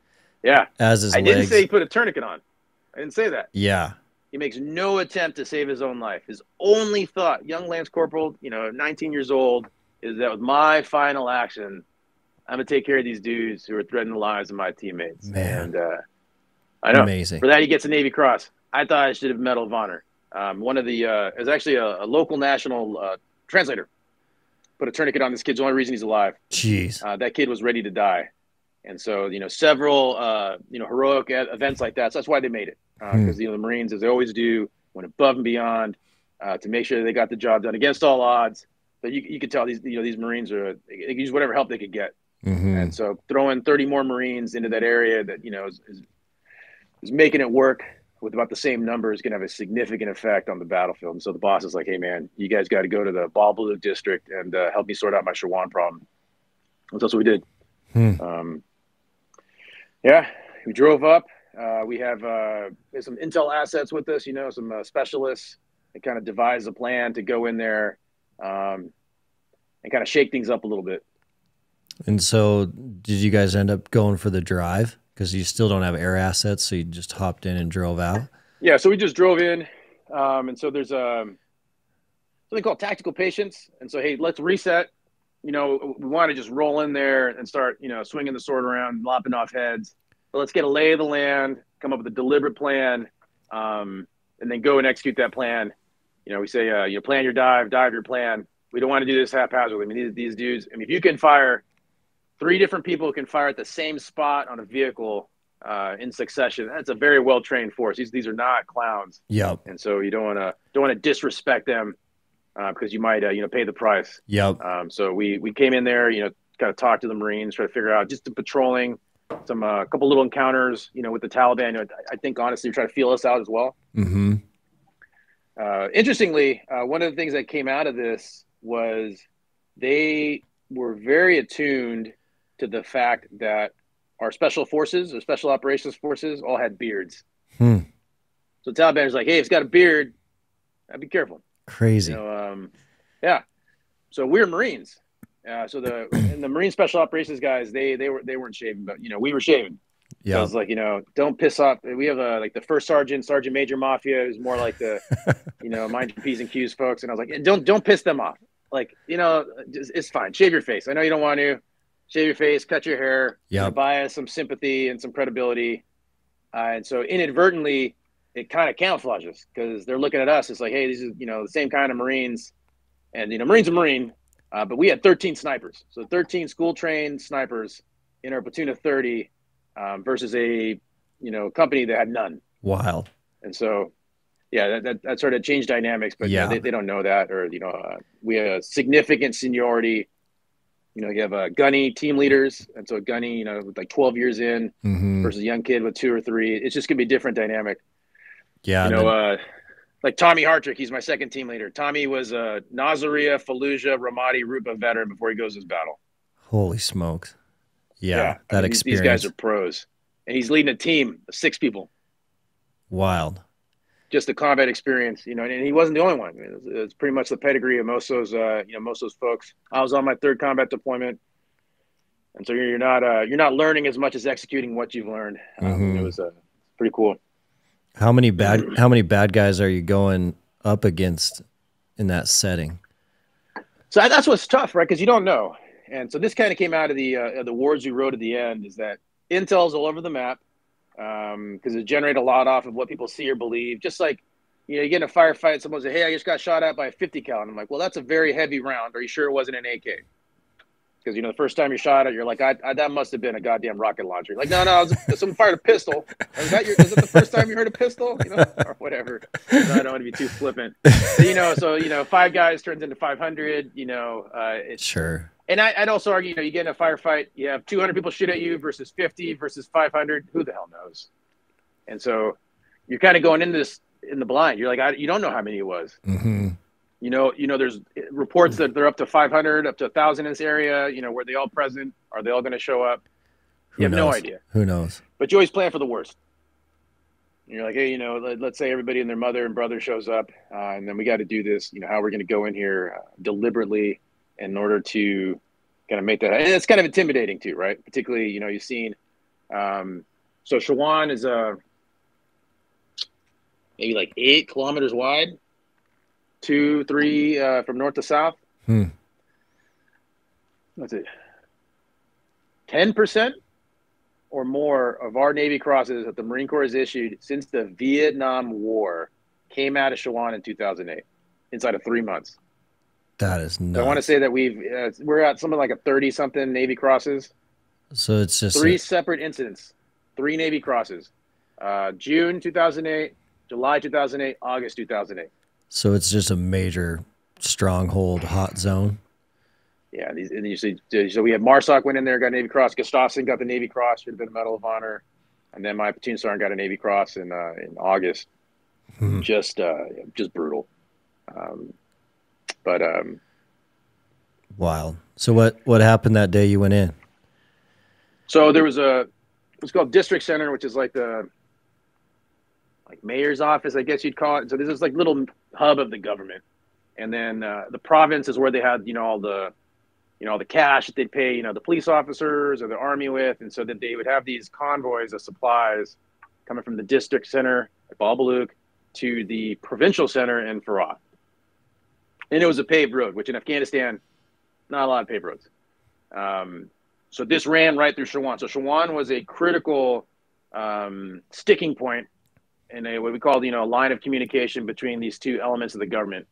Yeah, As his I legs. didn't say he put a tourniquet on. I didn't say that. Yeah. He makes no attempt to save his own life. His only thought, young Lance Corporal, 19 years old, is that with my final action, I'm gonna take care of these dudes who are threatening the lives of my teammates. Man. And I know. Amazing. For that, he gets a Navy Cross. I thought I should have Medal of Honor. One of the it was actually a local national translator put a tourniquet on this kid's only reason he's alive. Jeez. That kid was ready to die, and so several heroic events like that. So that's why they made it, because the Marines, as they always do, went above and beyond to make sure they got the job done against all odds. But you could tell these Marines they use whatever help they could get, and so throwing 30 more Marines into that area that is making it work with about the same numbers can have a significant effect on the battlefield. And so the boss is like, hey, man, you guys got to go to the Babalu district and help me sort out my Shewan problem. And that's what we did. We drove up. We have some intel assets with us, some specialists that kind of devised a plan to go in there and kind of shake things up a little bit. And so did you guys end up going for the drive? Because you still don't have air assets, so you just hopped in and drove out? Yeah, so we just drove in. And so there's something called tactical patience. And so, hey, let's reset. We want to just roll in there and start, swinging the sword around, lopping off heads. But let's get a lay of the land, come up with a deliberate plan, and then go and execute that plan. We say, plan your dive your plan. We don't want to do this haphazardly. I mean, these dudes, if you can fire 3 different people can fire at the same spot on a vehicle in succession, that's a very well-trained force. These are not clowns. Yep. And so you don't want to disrespect them because you might pay the price. Yep. So we came in there, kind of talked to the Marines, try to figure out just the patrolling, some couple little encounters, with the Taliban. I think honestly, try to feel us out as well. Interestingly, one of the things that came out of this was they were very attuned to the fact that our special forces or special operations forces all had beards. So Taliban is like, hey, if it's got a beard, be careful. Crazy. Yeah. So we're Marines. So the Marine special operations guys, they weren't shaving, but we were shaving. Yeah. So I was like, don't piss off. We have like the first sergeant major mafia who's more like the, mind your P's and Q's folks. And I was like, don't piss them off. Like, it's fine. Shave your face. I know you don't want to. Shave your face, cut your hair, buy us some sympathy and some credibility. And so inadvertently, it kind of camouflages because they're looking at us. It's like, hey, these are, the same kind of Marines. And, Marine's a Marine, but we had 13 snipers. So 13 school-trained snipers in our platoon of 30 versus a, company that had none. Wild. And so, yeah, that sort of changed dynamics. But they don't know that. Or, we have a significant seniority. You have gunny team leaders, and so a gunny, with like 12 years in versus a young kid with 2 or 3. It's just gonna be a different dynamic. Yeah. Like Tommy Hartrick, he's my second team leader. Tommy was a Nazaria, Fallujah, Ramadi, Rupa veteran before he goes to his battle. Holy smokes! Yeah, that experience. These guys are pros, and he's leading a team of 6 people. Wild. Just the combat experience, and he wasn't the only one. I mean, it's pretty much the pedigree of most of those folks. I was on my 3rd combat deployment, and so you're not learning as much as executing what you've learned. It was pretty cool. How many bad guys are you going up against in that setting? So that's what's tough, right? Because you don't know. And so this kind of came out of the words we wrote at the end, is that intel's all over the map, because it generated a lot off of what people see or believe. Just like, you get in a firefight, someone says, hey, I just got shot at by a 50 cal. And I'm like, well, that's a very heavy round. Are you sure it wasn't an AK? Because, the first time you shot it, you're like, that must have been a goddamn rocket launcher. Like, no, someone fired a pistol. Was that the first time you heard a pistol? Or whatever. I don't want to be too flippant. So 5 guys turns into 500, Sure. And I'd also argue, you get in a firefight, you have 200 people shoot at you versus 50 versus 500. Who the hell knows? And so you're kind of going into this in the blind. You're like, you don't know how many it was. Mm-hmm. There's reports that they're up to 500, up to 1,000 in this area. Were they all present? Are they all going to show up? You have no idea. Who knows? But you always plan for the worst. And you're like, hey, let's say everybody and their mother and brother shows up, and then we got to do this. How we're going to go in here deliberately in order to kind of make that. And it's kind of intimidating too, right? Particularly, you've seen. So Shewan is maybe like 8 kilometers wide. 2, 3 from north to south. What's it? 10% or more of our Navy crosses that the Marine Corps has issued since the Vietnam War came out of Shewan in 2008, inside of 3 months. That is nuts. So I want to say that we're at something like a 30-something Navy crosses. So it's just 3 separate incidents, 3 Navy crosses, June 2008, July 2008, August 2008. So it's just a major stronghold, hot zone. Yeah, and you see, so we had Marsoc went in there, got a Navy Cross. Gustafson got the Navy Cross, should have been a Medal of Honor, and then my platoon sergeant got a Navy Cross in August. Just brutal. Wild. So what happened that day you went in? So there was it's called District Center, which is like the mayor's office, I guess you'd call it. So this is like little hub of the government, and then the province is where they had all the the cash that they'd pay the police officers or the army with, and so that they would have these convoys of supplies coming from the district center at Babaluuk to the provincial center in Farah. And it was a paved road, which in Afghanistan, not a lot of paved roads. So this ran right through Shewan. So Shewan was a critical sticking point in what we call a line of communication between these two elements of the government.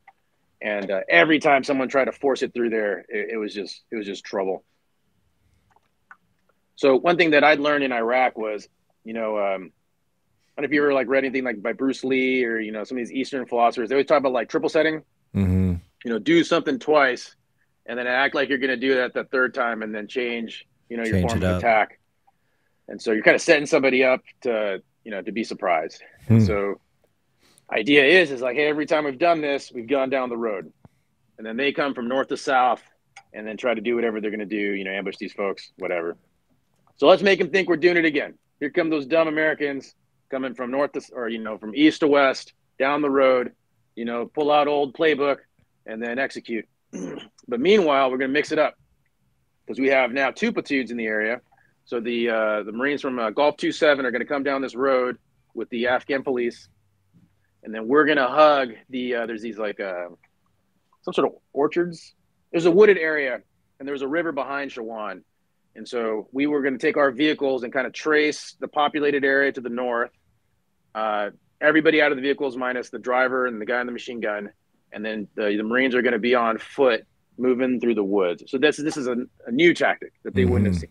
And every time someone tried to force it through there, it was just trouble. So one thing that I'd learned in Iraq was, I don't know if you ever read anything by Bruce Lee or some of these Eastern philosophers. They always talk about triple setting. Mm-hmm. Do something twice, and then act like you're going to do that the third time, and then change your form of attack. And so you're kind of setting somebody up to to be surprised. And so idea is hey, every time we've done this, we've gone down the road, and then they come from north to south and then try to do whatever they're going to do, ambush these folks, whatever. So let's make them think we're doing it again. Here come those dumb Americans coming from north to, or from east to west, down the road, pull out old playbook and then execute. But meanwhile, we're going to mix it up because we have now 2 platoons in the area. So the Marines from Gulf 27 are going to come down this road with the Afghan police, and then we're going to hug there's these some sort of orchards. There's a wooded area, and there's a river behind Shewan. And so we were going to take our vehicles and kind of trace the populated area to the north. Everybody out of the vehicles minus the driver and the guy in the machine gun. And then the Marines are going to be on foot moving through the woods. So this is a new tactic that they wouldn't have seen.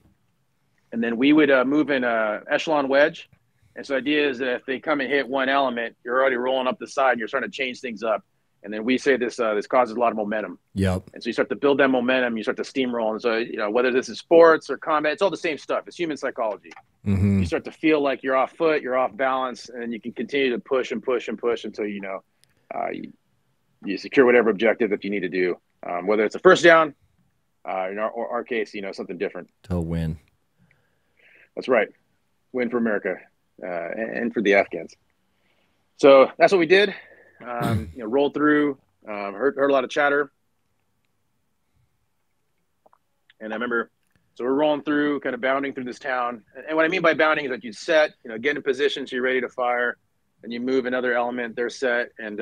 And then we would move in a echelon wedge. And so the idea is that if they come and hit one element, you're already rolling up the side and you're starting to change things up. And then we say this causes a lot of momentum. Yep. And so you start to build that momentum, you start to steamroll. And so, whether this is sports or combat, it's all the same stuff. It's human psychology. Mm-hmm. You start to feel like you're off foot, you're off balance, and then you can continue to push and push and push until, you secure whatever objective that you need to do. Whether it's a first down, in our case, something different. To win. That's right. Win for America and for the Afghans. So that's what we did. Rolled through, heard a lot of chatter. And I remember, so we're rolling through, kind of bounding through this town. And what I mean by bounding is that you set, get in position so you're ready to fire. and you move another element, they're set. And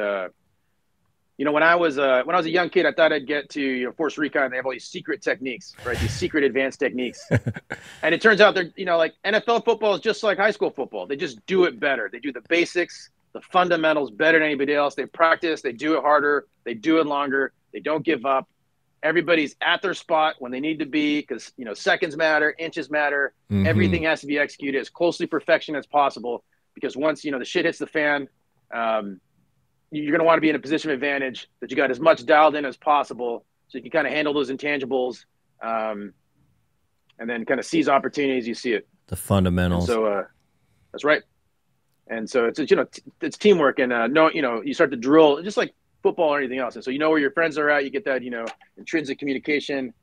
when I was a young kid, I thought I'd get to force recon. They have all these secret techniques, right? These secret advanced techniques. And it turns out they're like NFL football is just like high school football. They just do it better. They do the basics, the fundamentals better than anybody else. They practice, they do it harder, they do it longer, they don't give up. Everybody's at their spot when they need to be, because seconds matter, inches matter. Mm-hmm. Everything has to be executed as closely perfection as possible, because once the shit hits the fan, you're going to want to be in a position of advantage that you got as much dialed in as possible, so you can kind of handle those intangibles, and then kind of seize opportunities. You see it. The fundamentals. And so that's right. And so it's teamwork, and you start to drill just like football or anything else. And so where your friends are at, you get that intrinsic communication.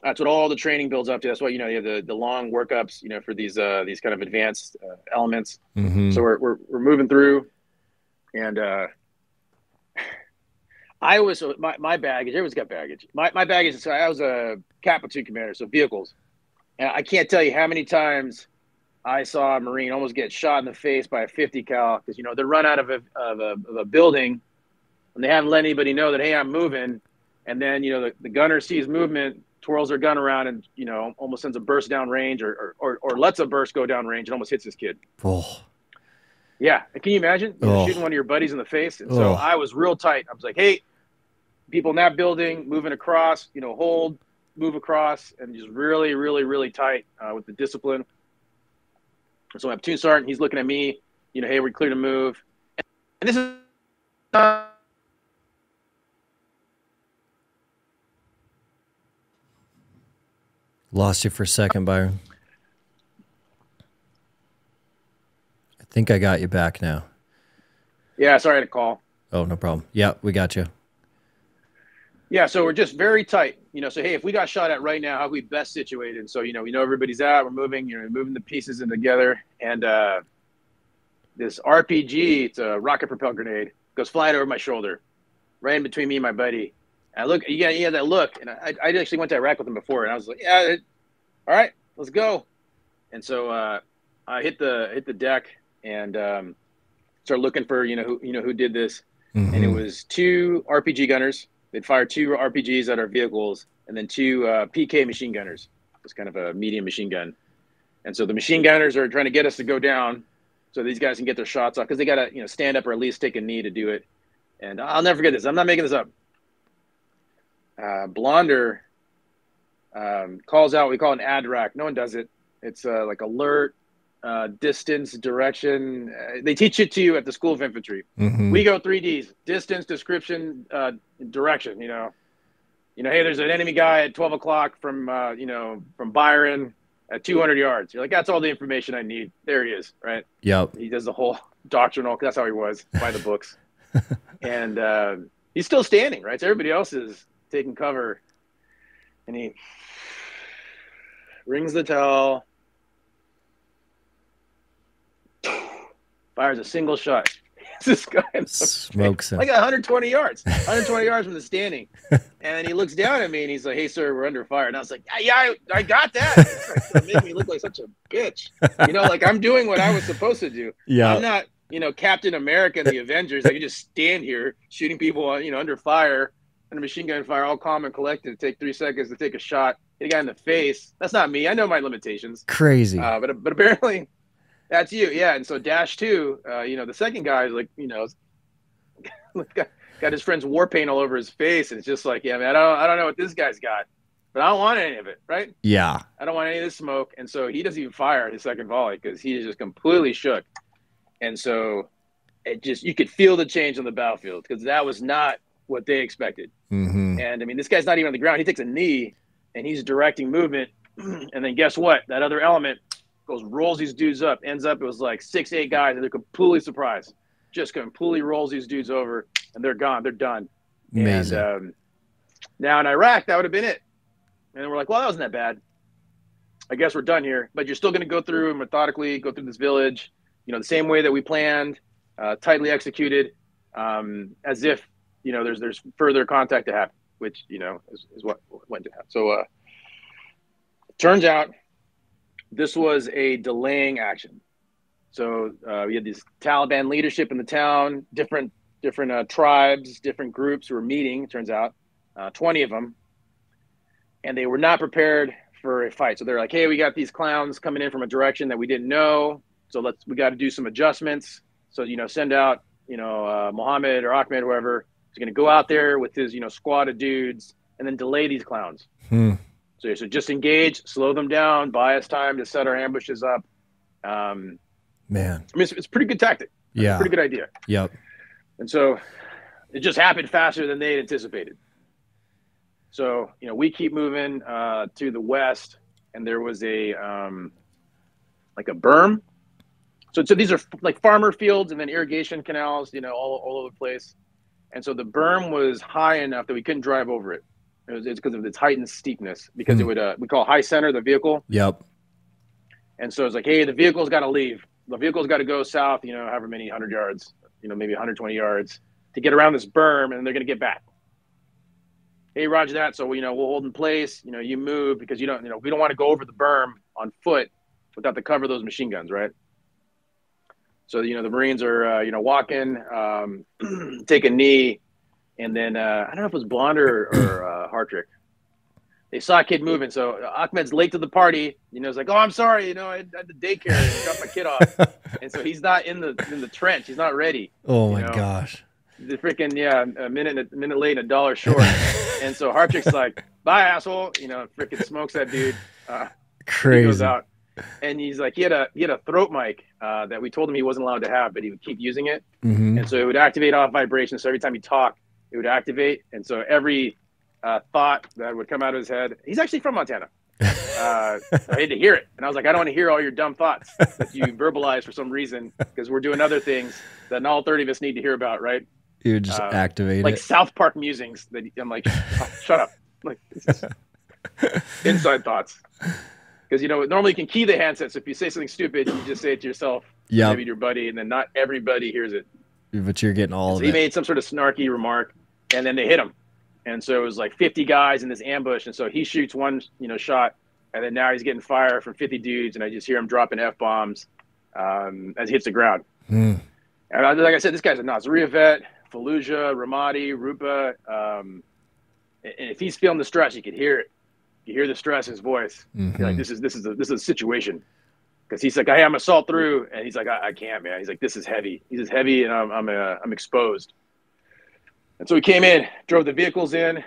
That's what all the training builds up to. That's why you have the long workups for these kind of advanced elements. Mm-hmm. So we're moving through, and I was my baggage. Everyone's got baggage. My baggage is, I was a Cat platoon commander, so vehicles, and I can't tell you how many times I saw a Marine almost get shot in the face by a 50 cal because they run out of a building, and they haven't let anybody know that, hey, I'm moving, and then the gunner sees movement, twirls their gun around, and almost sends a burst down range, or lets a burst go down range and almost hits his kid. Oh. Yeah, can you imagine shooting one of your buddies in the face? And so I was real tight. I was like, hey, people in that building, moving across, hold, move across, and just really, really, really tight with the discipline. So my platoon sergeant, he's looking at me, hey, we're clear to move. And this is lost you for a second, Byron. I think I got you back now. Yeah, sorry, I had a call. Oh, no problem. Yeah, we got you. Yeah, so we're just very tight. So hey, if we got shot at right now, how can we best situate it? And so we know everybody's out. We're moving. Moving the pieces in together. And this RPG, it's a rocket propelled grenade, goes flying over my shoulder, right in between me and my buddy. And I look, he had that look, and I actually went to Iraq with him before, and I was like, yeah, all right, let's go. And so I hit the deck and started looking for who did this, mm-hmm. And it was 2 RPG gunners. They'd fire 2 RPGs at our vehicles, and then 2 PK machine gunners. It's kind of a medium machine gun. And so the machine gunners are trying to get us to go down so these guys can get their shots off, because they got to stand up or at least take a knee to do it. And I'll never forget this. I'm not making this up. Blonder calls out, we call it an ADRAC. No one does it. It's like alert, distance, direction. They teach it to you at the School of Infantry. Mm-hmm. We go 3Ds: distance, description, direction. Hey, there's an enemy guy at 12 o'clock from Byron at 200 yards. You're like, that's all the information I need. There he is, right? Yep. He does the whole doctrinal. That's how he was by the books. And he's still standing, right? So everybody else is taking cover, and he rings the towel, fires a single shot. This guy smokes him like 120 yards from the standing, and he looks down at me and he's like, hey sir, we're under fire. And I was like, yeah, I got that. It's like, making me look like such a bitch, like I'm doing what I was supposed to do. Yeah, I'm not Captain America and the Avengers. I can just stand here shooting people under fire, under machine gun fire, all calm and collected. Take 3 seconds to take a shot, hit a guy in the face. That's not me. I know my limitations. Crazy. But apparently that's you. Yeah. And so dash 2, the second guy is like, got his friend's war paint all over his face. And it's just like, yeah, man, I don't know what this guy's got, but I don't want any of it. Right. Yeah. I don't want any of this smoke. And so he doesn't even fire his second volley because he is just completely shook. And so you could feel the change on the battlefield, because that was not what they expected. Mm-hmm. And I mean, this guy's not even on the ground. He takes a knee and he's directing movement. And then guess what? That other element rolls these dudes up, ends up, it was like 6-8 guys, and they're completely surprised. Just completely rolls these dudes over, and they're gone. They're done. Amazing. And now in Iraq, that would have been it. And then we're like, well, that wasn't that bad. I guess we're done here. But you're still going to go through and methodically go through this village, the same way that we planned, tightly executed, as if, there's further contact to happen, which, is what went to happen. So it turns out this was a delaying action. So we had this Taliban leadership in the town, different tribes, different groups who were meeting. It turns out 20 of them, and they were not prepared for a fight. So they're like, "Hey, we got these clowns coming in from a direction that we didn't know. So we got to do some adjustments. So send out Mohammed or Ahmed, whoever is going to go out there with his squad of dudes, and then delay these clowns. So just engage, slow them down, buy us time to set our ambushes up." Man, I mean, it's a pretty good tactic. Yeah, pretty good idea. Yep. And so it just happened faster than they had anticipated. So we keep moving to the west, and there was a like a berm. So these are like farmer fields and then irrigation canals, all over the place. And so the berm was high enough that we couldn't drive over it. It's because of its height and steepness, because it would we call high center the vehicle. Yep. And so it's like, hey, the vehicle's got to leave. The vehicle's got to go south, however many 100 yards, maybe 120 yards to get around this berm, and they're going to get back. Hey, roger that. So we'll hold in place. You move, because we don't want to go over the berm on foot without the cover of those machine guns, right? So the Marines are walking, take a knee, and then I don't know if it was Blonder or Hartrick. They saw a kid moving, so Ahmed's late to the party. It's like, "Oh, I'm sorry, I had the daycare and dropped my kid off," and so he's not in the trench. He's not ready. Oh my gosh! The freaking a minute late and $1 short, and so Hartrick's like, "Bye, asshole!" Freaking smokes that dude. Crazy. He goes out, and he's like, he had a throat mic that we told him he wasn't allowed to have, but he would keep using it, and so it would activate off vibration. So every time he talked, it would activate, and so every thought that would come out of his head. He's actually from Montana. I had to hear it, and I was like, I don't want to hear all your dumb thoughts that you verbalize for some reason, because we're doing other things that all 30 of us need to hear about, right? You would just activate like it. South Park musings. That I'm like, oh, shut up. Like, this is inside thoughts. Because normally you can key the handset. So if you say something stupid, you just say it to yourself, maybe to your buddy, and then not everybody hears it. But you're getting all of it. He made some sort of snarky remark, and then they hit him. And so it was like 50 guys in this ambush. And so he shoots one, shot, and then now he's getting fire from 50 dudes. And I just hear him dropping F-bombs as he hits the ground. And like I said, this guy's a Nasiriyah vet, Fallujah, Ramadi, Rupa. And if he's feeling the stress, you could hear it. You hear the stress in his voice. You're like, this is a situation. Because he's like, hey, I'm assault through. And he's like, I can't, man. He's like, this is heavy. He's just heavy, and I'm exposed. And so we came in, drove the vehicles in.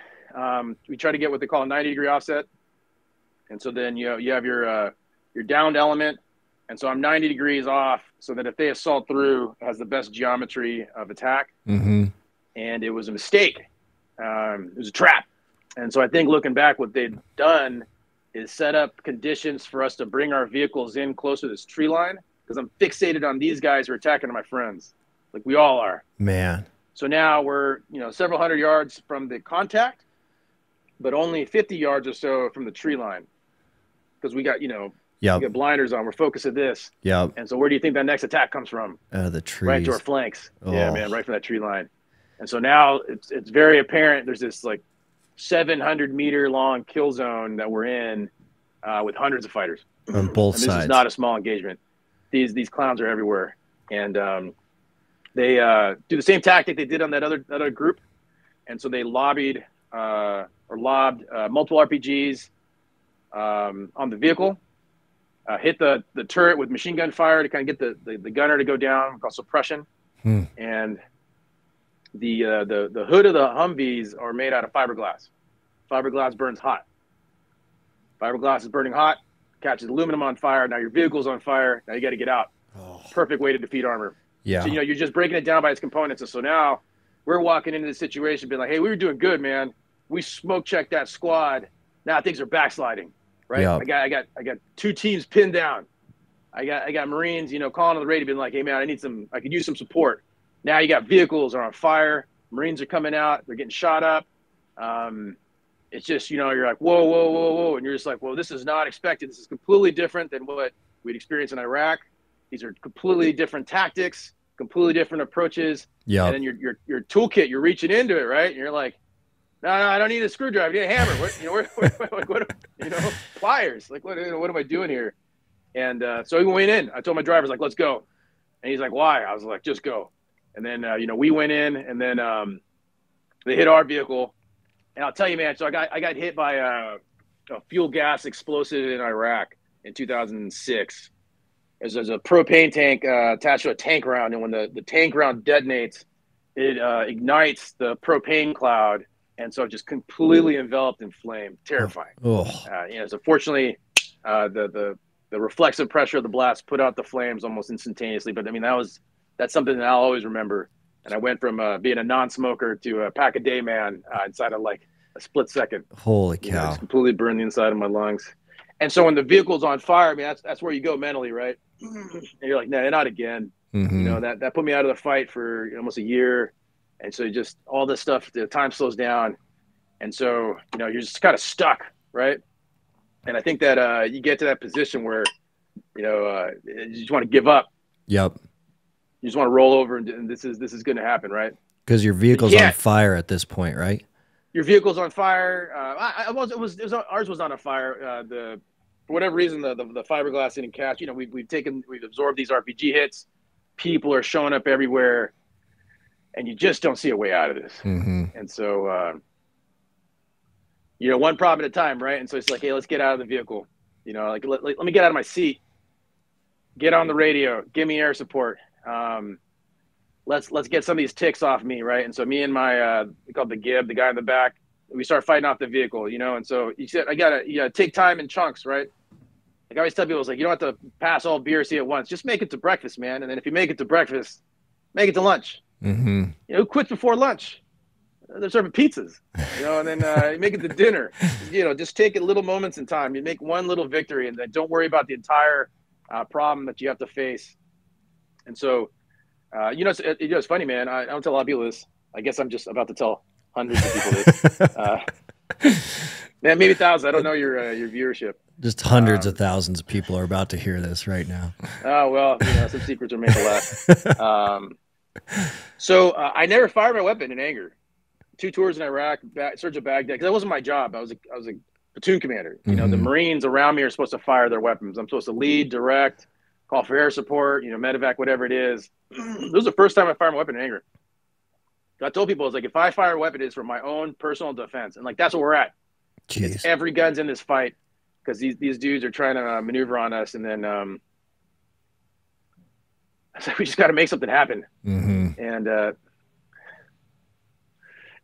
We tried to get what they call a 90-degree offset. And so then you have your downed element. And so I'm 90 degrees off, so that if they assault through, it has the best geometry of attack. And it was a mistake. It was a trap. And so I think looking back, what they'd done is set up conditions for us to bring our vehicles in close to this tree line, because I'm fixated on these guys who are attacking my friends. Like we all are. Man. So now we're, several hundred yards from the contact, but only 50 yards or so from the tree line. Because we got, we got blinders on. We're focused at this. And so where do you think that next attack comes from? The trees. Right to our flanks. Oh. Yeah, man, right from that tree line. And so now it's very apparent there's this like 700-meter long kill zone that we're in with hundreds of fighters. On both sides. This is not a small engagement. These clowns are everywhere. And they do the same tactic they did on that other group. And so they lobbed multiple RPGs on the vehicle, hit the turret with machine gun fire to kind of get the gunner to go down, called suppression. And the hood of the Humvees are made out of fiberglass. Fiberglass burns hot. Fiberglass is burning hot, catches aluminum on fire. Now your vehicle's on fire. Now you got to get out. Perfect way to defeat armor. So, you're just breaking it down by its components. And so now we're walking into the situation being like, hey, we were doing good, man. We smoke checked that squad. Now things are backsliding, right? I got two teams pinned down. I got Marines, calling on the radio being like, hey, man, I could use some support. Now you got vehicles are on fire. Marines are coming out. They're getting shot up. It's just, you're like, whoa. And you're just like, well, this is not expected. This is completely different than what we'd experienced in Iraq. These are completely different tactics, completely different approaches. And then your toolkit, you're reaching into it, right? And you're like, no, I don't need a screwdriver. I need a hammer. What pliers. Like, what am I doing here? And so we went in. I told my drivers, like, let's go. And he's like, why? I was like, just go. And then, we went in, and then they hit our vehicle. And I'll tell you, man, so I got hit by a fuel gas explosive in Iraq in 2006. There's a propane tank attached to a tank round. And when the tank round detonates, it ignites the propane cloud. And so it just completely enveloped in flame. Terrifying. Oh. So fortunately, the reflexive pressure of the blast put out the flames almost instantaneously. But I mean, that's something that I'll always remember. And I went from being a non-smoker to a pack-a-day man inside of like a split second. Holy cow. Just completely burned the inside of my lungs. And so when the vehicle's on fire, I mean, that's where you go mentally, right? And you're like, no, not again. Mm-hmm. That put me out of the fight for almost a year. And so just all this stuff, the time slows down. And so, you're just kind of stuck, right? And I think that you get to that position where, you just want to give up. Yep. You just want to roll over, and this is going to happen, right? Because your vehicle's on fire at this point, right? Your vehicle's on fire. Ours was on a fire. For whatever reason, the fiberglass didn't catch. We've absorbed these RPG hits. People are showing up everywhere, and you just don't see a way out of this. Mm-hmm. And so, one problem at a time, right? And so it's like, hey, let's get out of the vehicle. Let me get out of my seat. Get on the radio. Give me air support. Let's get some of these ticks off me, right? And so me and my we call it the Gib, the guy in the back, we start fighting off the vehicle, and so you said you gotta take time in chunks, right? Like I always tell people, it's like you don't have to pass all BRC at once. Just make it to breakfast, man. And then if you make it to breakfast, make it to lunch. Mm-hmm. Who quits before lunch? They're serving pizzas, and then you make it to dinner. Just take it little moments in time. You make one little victory, and then don't worry about the entire problem that you have to face. And so, it's funny, man. I don't tell a lot of people this. I guess I'm just about to tell hundreds of people this. Man, maybe thousands. I don't know your viewership. Just hundreds of thousands of people are about to hear this right now. Oh, well, some secrets are made to last. So I never fired my weapon in anger. 2 tours in Iraq, Surge of Baghdad, because that wasn't my job. I was a platoon commander. The Marines around me are supposed to fire their weapons. I'm supposed to lead, direct, call for air support, medevac, whatever it is. This was the first time I fired my weapon in anger. So I told people, I was like, if I fire a weapon, it's for my own personal defense. And that's what we're at. Jeez. It's every gun's in this fight because these dudes are trying to maneuver on us. And then I was like, we just got to make something happen. Mm-hmm.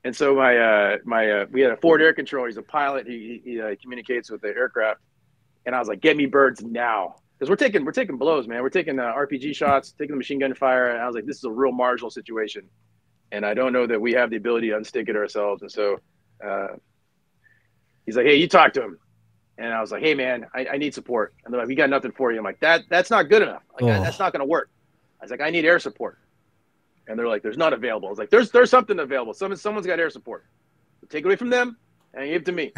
And so we had a forward air controller. He's a pilot. He communicates with the aircraft. And I was like, get me birds now. Because we're taking blows, man. We're taking RPG shots, taking the machine gun fire. And I was like, this is a real marginal situation. And I don't know that we have the ability to unstick it ourselves. And so he's like, hey, you talk to him. And I was like, hey, man, I need support. And they're like, we got nothing for you. I'm like, that's not good enough. That's not going to work. I was like, I need air support. And they're like, there's not available. I was like, there's something available. Someone's got air support. So take it away from them and give it to me.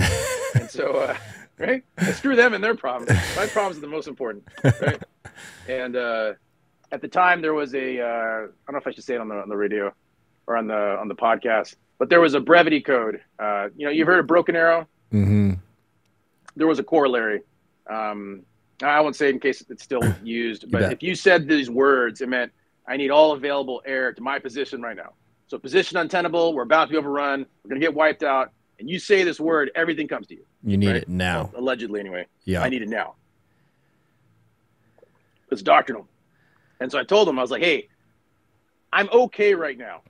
And so, right? And screw them and their problems. My problems are the most important, right? And at the time, there was I don't know if I should say it on the radio or on the podcast, but there was a brevity code. You've heard of Broken Arrow? Mm-hmm. There was a corollary. I won't say it in case it's still used, but if you said these words, it meant I need all available air to my position right now. So position untenable, we're about to be overrun, we're going to get wiped out, and you say this word, everything comes to you. You need it now. Well, allegedly, anyway. Yeah. I need it now. It's doctrinal. And so I told him, I was like, hey, I'm okay right now.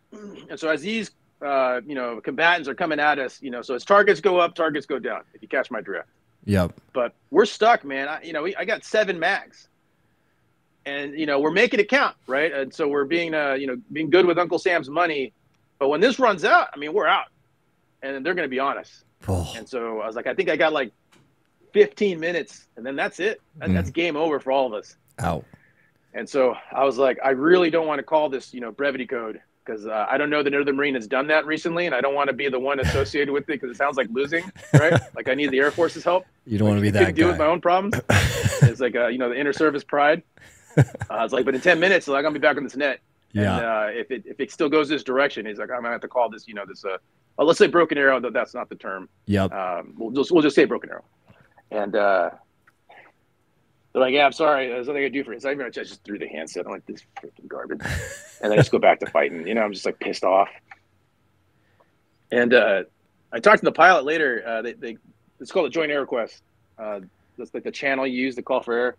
And so as these, combatants are coming at us, so as targets go up, targets go down, if you catch my drift. Yep. But we're stuck, man. I got 7 mags. And, we're making it count, right? And so we're being good with Uncle Sam's money. But when this runs out, we're out. And they're going to be honest. Oh. And so I was like, I think I got 15 minutes, and then that's it. That's game over for all of us. Out. And so I was like, I really don't want to call this, brevity code, because I don't know that another Marine has done that recently, and I don't want to be the one associated with it because it sounds like losing, right? Like I need the Air Force's help. You don't want to be that guy. Deal with my own problems. It's like, the inter-service pride. I was like, but in 10 minutes, I'm going to be back on this net. Yeah. And if it still goes this direction, he's like, I'm going to have to call this, let's say broken arrow, though that's not the term. Yep. We'll just say broken arrow. And They're like, yeah, I'm sorry. There's nothing I can do for you. So I just threw the handset. I'm like, this freaking garbage. And I just go back to fighting. You know, I'm just like pissed off. And I talked to the pilot later. It's called a joint air request. That's like the channel you use to call for air.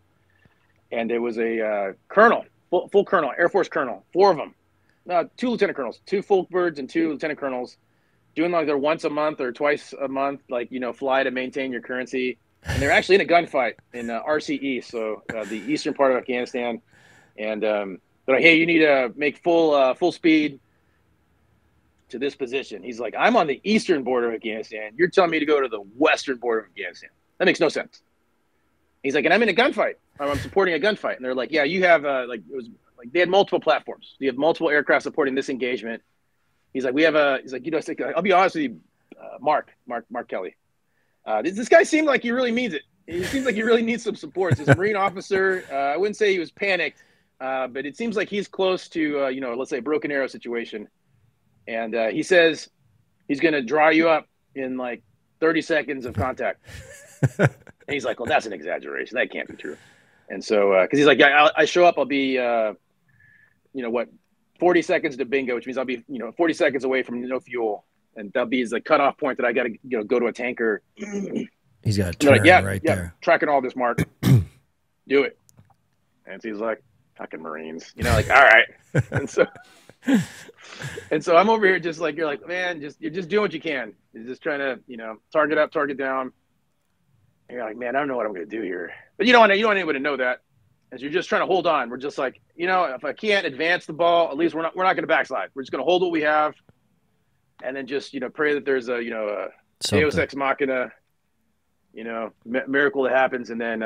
And it was a colonel, full colonel, Air Force colonel, 4 of them. 2 lieutenant colonels, 2 full birds and 2 lieutenant colonels, doing like their once a month or twice a month, like, you know, fly to maintain your currency. And they're actually in a gunfight in RCE, so the eastern part of Afghanistan. And they're like, hey, you need to make full speed to this position. He's like, I'm on the eastern border of Afghanistan. You're telling me to go to the western border of Afghanistan. That makes no sense. He's like, and I'm in a gunfight. I'm supporting a gunfight. And they're like, yeah, you have they had multiple platforms. You have multiple aircraft supporting this engagement. He's like, he's like, you know, I'll be honest with you, Mark Kelly. This guy seemed like he really means it. He seems like he really needs some support. He's a Marine officer. I wouldn't say he was panicked, but it seems like he's close to, you know, let's say a broken arrow situation. And he says he's going to draw you up in like 30 seconds of contact. And he's like, well, that's an exaggeration. That can't be true. And so, because he's like, yeah, I show up, I'll be, you know what, 40 seconds to bingo, which means I'll be, you know, 40 seconds away from no fuel. And that'll be his like cutoff point that I got to, you know, go to a tanker. He's got a turn like, there. Tracking all this, Mark. Do it. And so he's like, fucking Marines, you know, like, all right. And so I'm over here just like, you're like, man, you're just doing what you can. You're just trying to, you know, target up, target down. And you're like, man, I don't know what I'm going to do here. But you don't want anybody to know that. As you're just trying to hold on. We're just like, you know, if I can't advance the ball, at least we're not going to backslide. We're just going to hold what we have, and then just, you know, pray that there's a, you know, a Deus Ex Machina, you know, miracle that happens. And then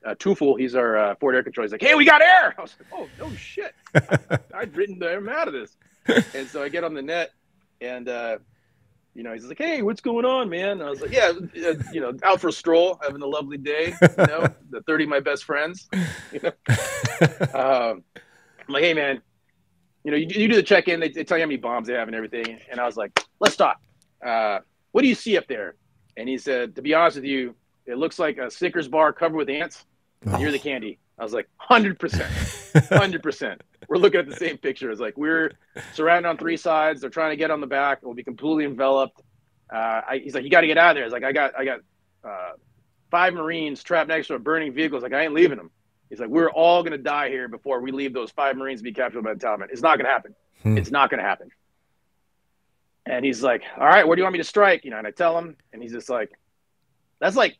Tufel, he's our forward air control. He's like, hey, we got air. I was like, oh no shit, I'd written them out of this. And so I get on the net, and you know, he's like, hey, what's going on, man? And I was like, yeah, you know, out for a stroll, having a lovely day, you know, the 30 of my best friends, you know. I'm like, hey, man, you know, you do the check-in, they tell you how many bombs they have and everything. And I was like, let's talk. What do you see up there? And he said, to be honest with you, it looks like a Snickers bar covered with ants. And you're the candy. I was like, 100%, 100%. We're looking at the same picture. It's like we're surrounded on 3 sides. They're trying to get on the back. We'll be completely enveloped. He's like, you got to get out of there. It's like, I got 5 Marines trapped next to a burning vehicle. It's like, I ain't leaving them. He's like, we're all going to die here before we leave those 5 Marines to be captured by the Taliban. It's not going to happen. It's not going to happen. And he's like, all right, where do you want me to strike? You know, and I tell him, and he's just like, that's like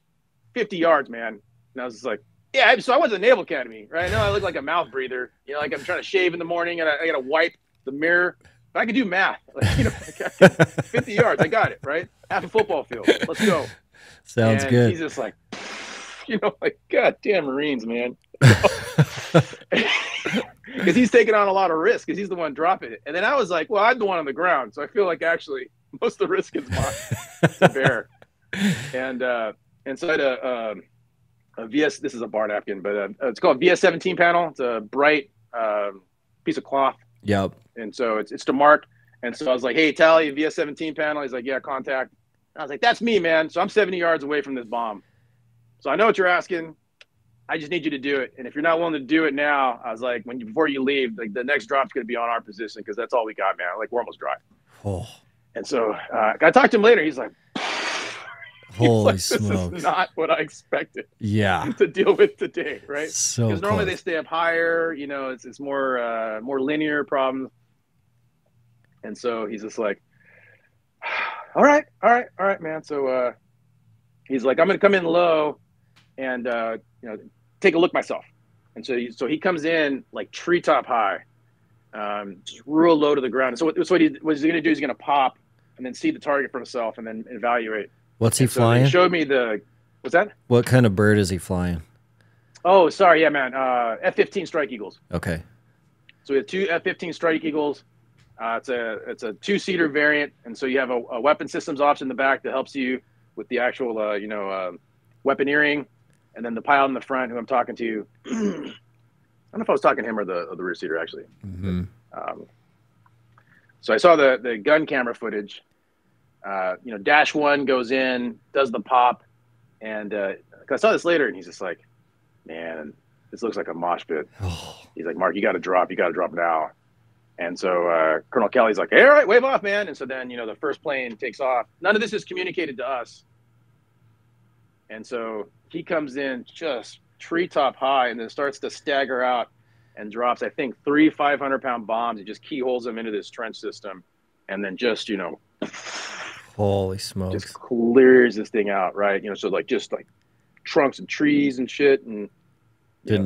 50 yards, man. And I was just like, yeah, so I went to the Naval Academy, right? I know I look like a mouth breather. You know, like I'm trying to shave in the morning and I got to wipe the mirror. But I can do math. Like, you know, like 50 yards, I got it, right? Half a football field. Let's go. Sounds good. He's just like, you know, like, goddamn Marines, man. Because he's taking on a lot of risk because he's the one dropping it. And then I was like, well, I'm the one on the ground. So I feel like actually most of the risk is mine to bear. And so I had a VS, this is a bar napkin, but it's called VS-17 panel. It's a bright piece of cloth. Yep. And so it's to mark. And so I was like, hey, Tally, VS-17 panel. He's like, yeah, contact. And I was like, that's me, man. So I'm 70 yards away from this bomb. So I know what you're asking. I just need you to do it. And if you're not willing to do it now, I was like, before you leave, like the next drop's going to be on our position because that's all we got, man. Like we're almost dry. Oh. And so I talked to him later. He's like, holy smokes. This is not what I expected to deal with today, right? So because normally they stay up higher, you know, it's more linear problems. And so he's just like, all right, man. So he's like, I'm going to come in low and, you know, take a look myself. And so he comes in like treetop high, just real low to the ground. And so what he's going to do is he's going to pop and then see the target for himself and then evaluate. What's he flying? He showed me what's that? What kind of bird is he flying? Oh, sorry. Yeah, man. F-15 Strike Eagles. Okay. So we have 2 F-15 Strike Eagles. It's a 2-seater variant. And so you have a weapon systems option in the back that helps you with the actual, weaponeering. And then the pilot in the front who I'm talking to, I don't know if I was talking to him or the rear seater actually. Mm-hmm. So I saw the gun camera footage. Dash 1 goes in, does the pop, and I saw this later, and he's just like, man, this looks like a mosh pit. Oh. He's like, Mark, you got to drop now. And so Colonel Kelly's like, hey, all right, wave off, man. And so then, you know, the first plane takes off. None of this is communicated to us. And so he comes in just treetop high and then starts to stagger out and drops, I think, 3 500-pound bombs. He just keyholes them into this trench system and then just, you know, Holy smokes. just clears this thing out, right? You know, so like just like trunks and trees and shit and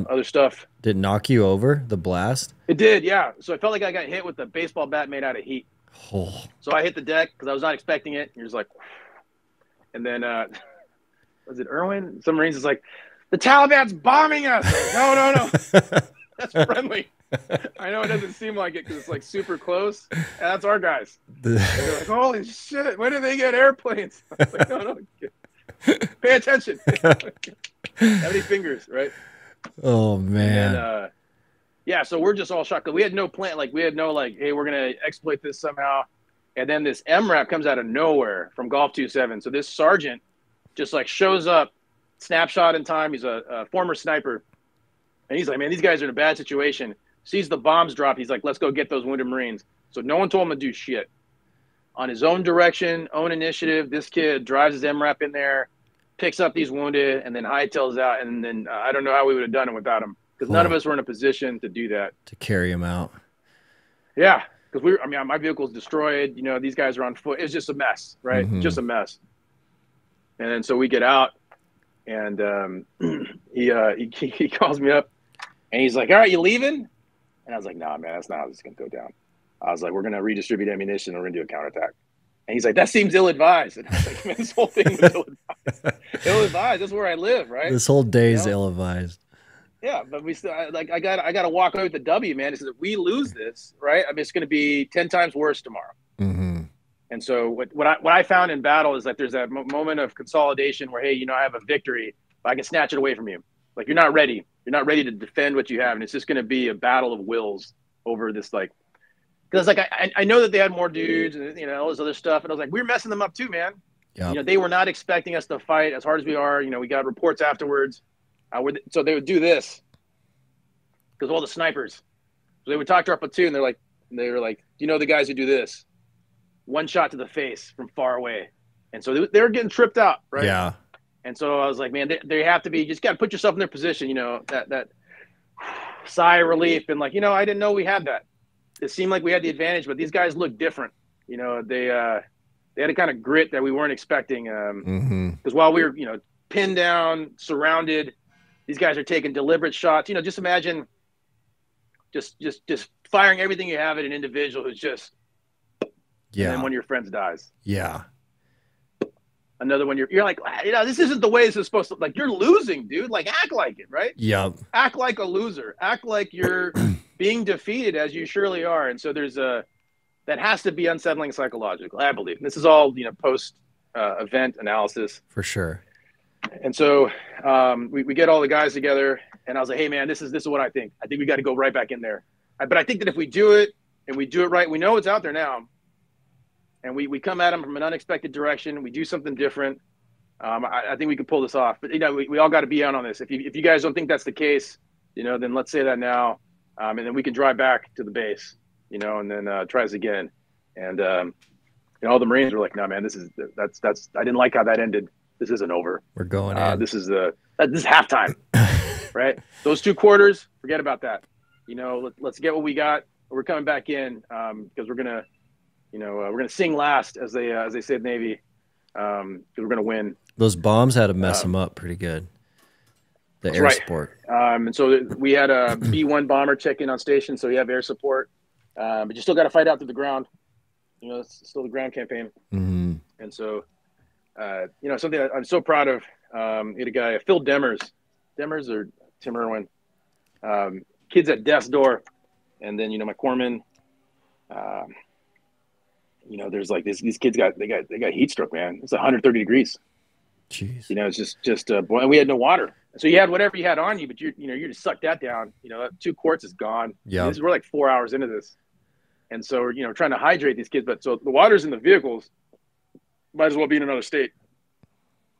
other stuff. Did it knock you over, the blast? It did, yeah. So I felt like I got hit with a baseball bat made out of heat. Oh. So I hit the deck because I was not expecting it. You're just like, and then was it Irwin? Some Marines is like, the Taliban's bombing us. Like, no. That's friendly. I know it doesn't seem like it because it's like super close. And that's our guys. They're like, holy shit, when did they get airplanes? I was like, no. Pay attention. How many fingers, right? Oh, man. And yeah, so we're just all shocked. We had no plan. Like, we had no, like, hey, we're going to exploit this somehow. And then this MRAP comes out of nowhere from Golf 27. So this sergeant just, like, shows up, snapshot in time. He's a former sniper. And he's like, man, these guys are in a bad situation. Sees the bombs drop. He's like, let's go get those wounded Marines. So no one told him to do shit. On his own direction, own initiative, this kid drives his MRAP in there, picks up these wounded, and then hightails out. And then I don't know how we would have done it without him because none of us were in a position to do that. To carry him out. Yeah, because my vehicle's destroyed. You know, these guys are on foot. It's just a mess, right? Mm-hmm. Just a mess. And then so we get out, and he calls me up, and he's like, all right, you leaving? And I was like, nah, man, that's not how this is going to go down. I was like, we're going to redistribute ammunition and we're going to do a counterattack. And he's like, that seems ill-advised. And I was like, man, this whole thing was ill-advised. Ill-advised. That's where I live, right? This whole day is ill-advised. Yeah, but we still like I got to walk away with the W, man. Because if we lose this, right? I mean, it's going to be 10 times worse tomorrow. Mm-hmm. And so what I found in battle is that there's that moment of consolidation where, hey, you know, I have a victory, but I can snatch it away from you. Like you're not ready. You're not ready to defend what you have, and it's just going to be a battle of wills over this, like. Because like I know that they had more dudes and you know all this other stuff, and I was like, we're messing them up too, man. Yep. You know, they were not expecting us to fight as hard as we are. You know, we got reports afterwards. So they would do this because all the snipers. So they would talk to our platoon. They were like, do you know the guys who do this? One shot to the face from far away, and so they were getting tripped out, right? Yeah. And so I was like, man, they have to be. You just got to put yourself in their position. You know, that sigh of relief, and like, you know, I didn't know we had that. It seemed like we had the advantage, but these guys looked different. You know, they had a kind of grit that we weren't expecting. Because while we were, you know, pinned down, surrounded, these guys are taking deliberate shots. You know, just imagine just firing everything you have at an individual who's just, and then one of your friends dies. Yeah. Another one, you're like, you know, this isn't the way this is supposed to. Like, you're losing, dude. Like, act like it, right? Yep. Act like a loser. Act like you're being defeated, as you surely are. And so there's that has to be unsettling psychologically, I believe. This is all, you know, post event analysis for sure. And so we get all the guys together, and I was like, hey man, this is what I think. I think we got to go right back in there. But I think that if we do it and we do it right, we know it's out there now. And we come at them from an unexpected direction. We do something different. I think we can pull this off. But, you know, we all got to be out on this. If you guys don't think that's the case, you know, then let's say that now. And then we can drive back to the base, you know, and then try this again. And, you know, all the Marines were like, no, man, that's I didn't like how that ended. This isn't over. We're going in. This is halftime, right? Those 2 quarters, forget about that. You know, let's get what we got. We're coming back in because we're going to, you know, we're going to sing last, as they say in the Navy, because we're going to win. Those bombs had to mess them up pretty good. The air support. And so we had a B-1 bomber check in on station, so you have air support. But you still got to fight out through the ground. You know, it's still the ground campaign. Mm-hmm. And so, you know, something I'm so proud of, we had a guy, Phil Demers or Tim Irwin, kids at death's door. And then, you know, my corpsman, you know, there's like these kids got heat stroke, man. It's 130 degrees. Jeez. You know, it's just boy, and we had no water. So you had whatever you had on you, but you just sucked that down. You know, 2 quarts is gone. Yeah. We're like 4 hours into this. And so, you know, trying to hydrate these kids, but so the water's in the vehicles, might as well be in another state.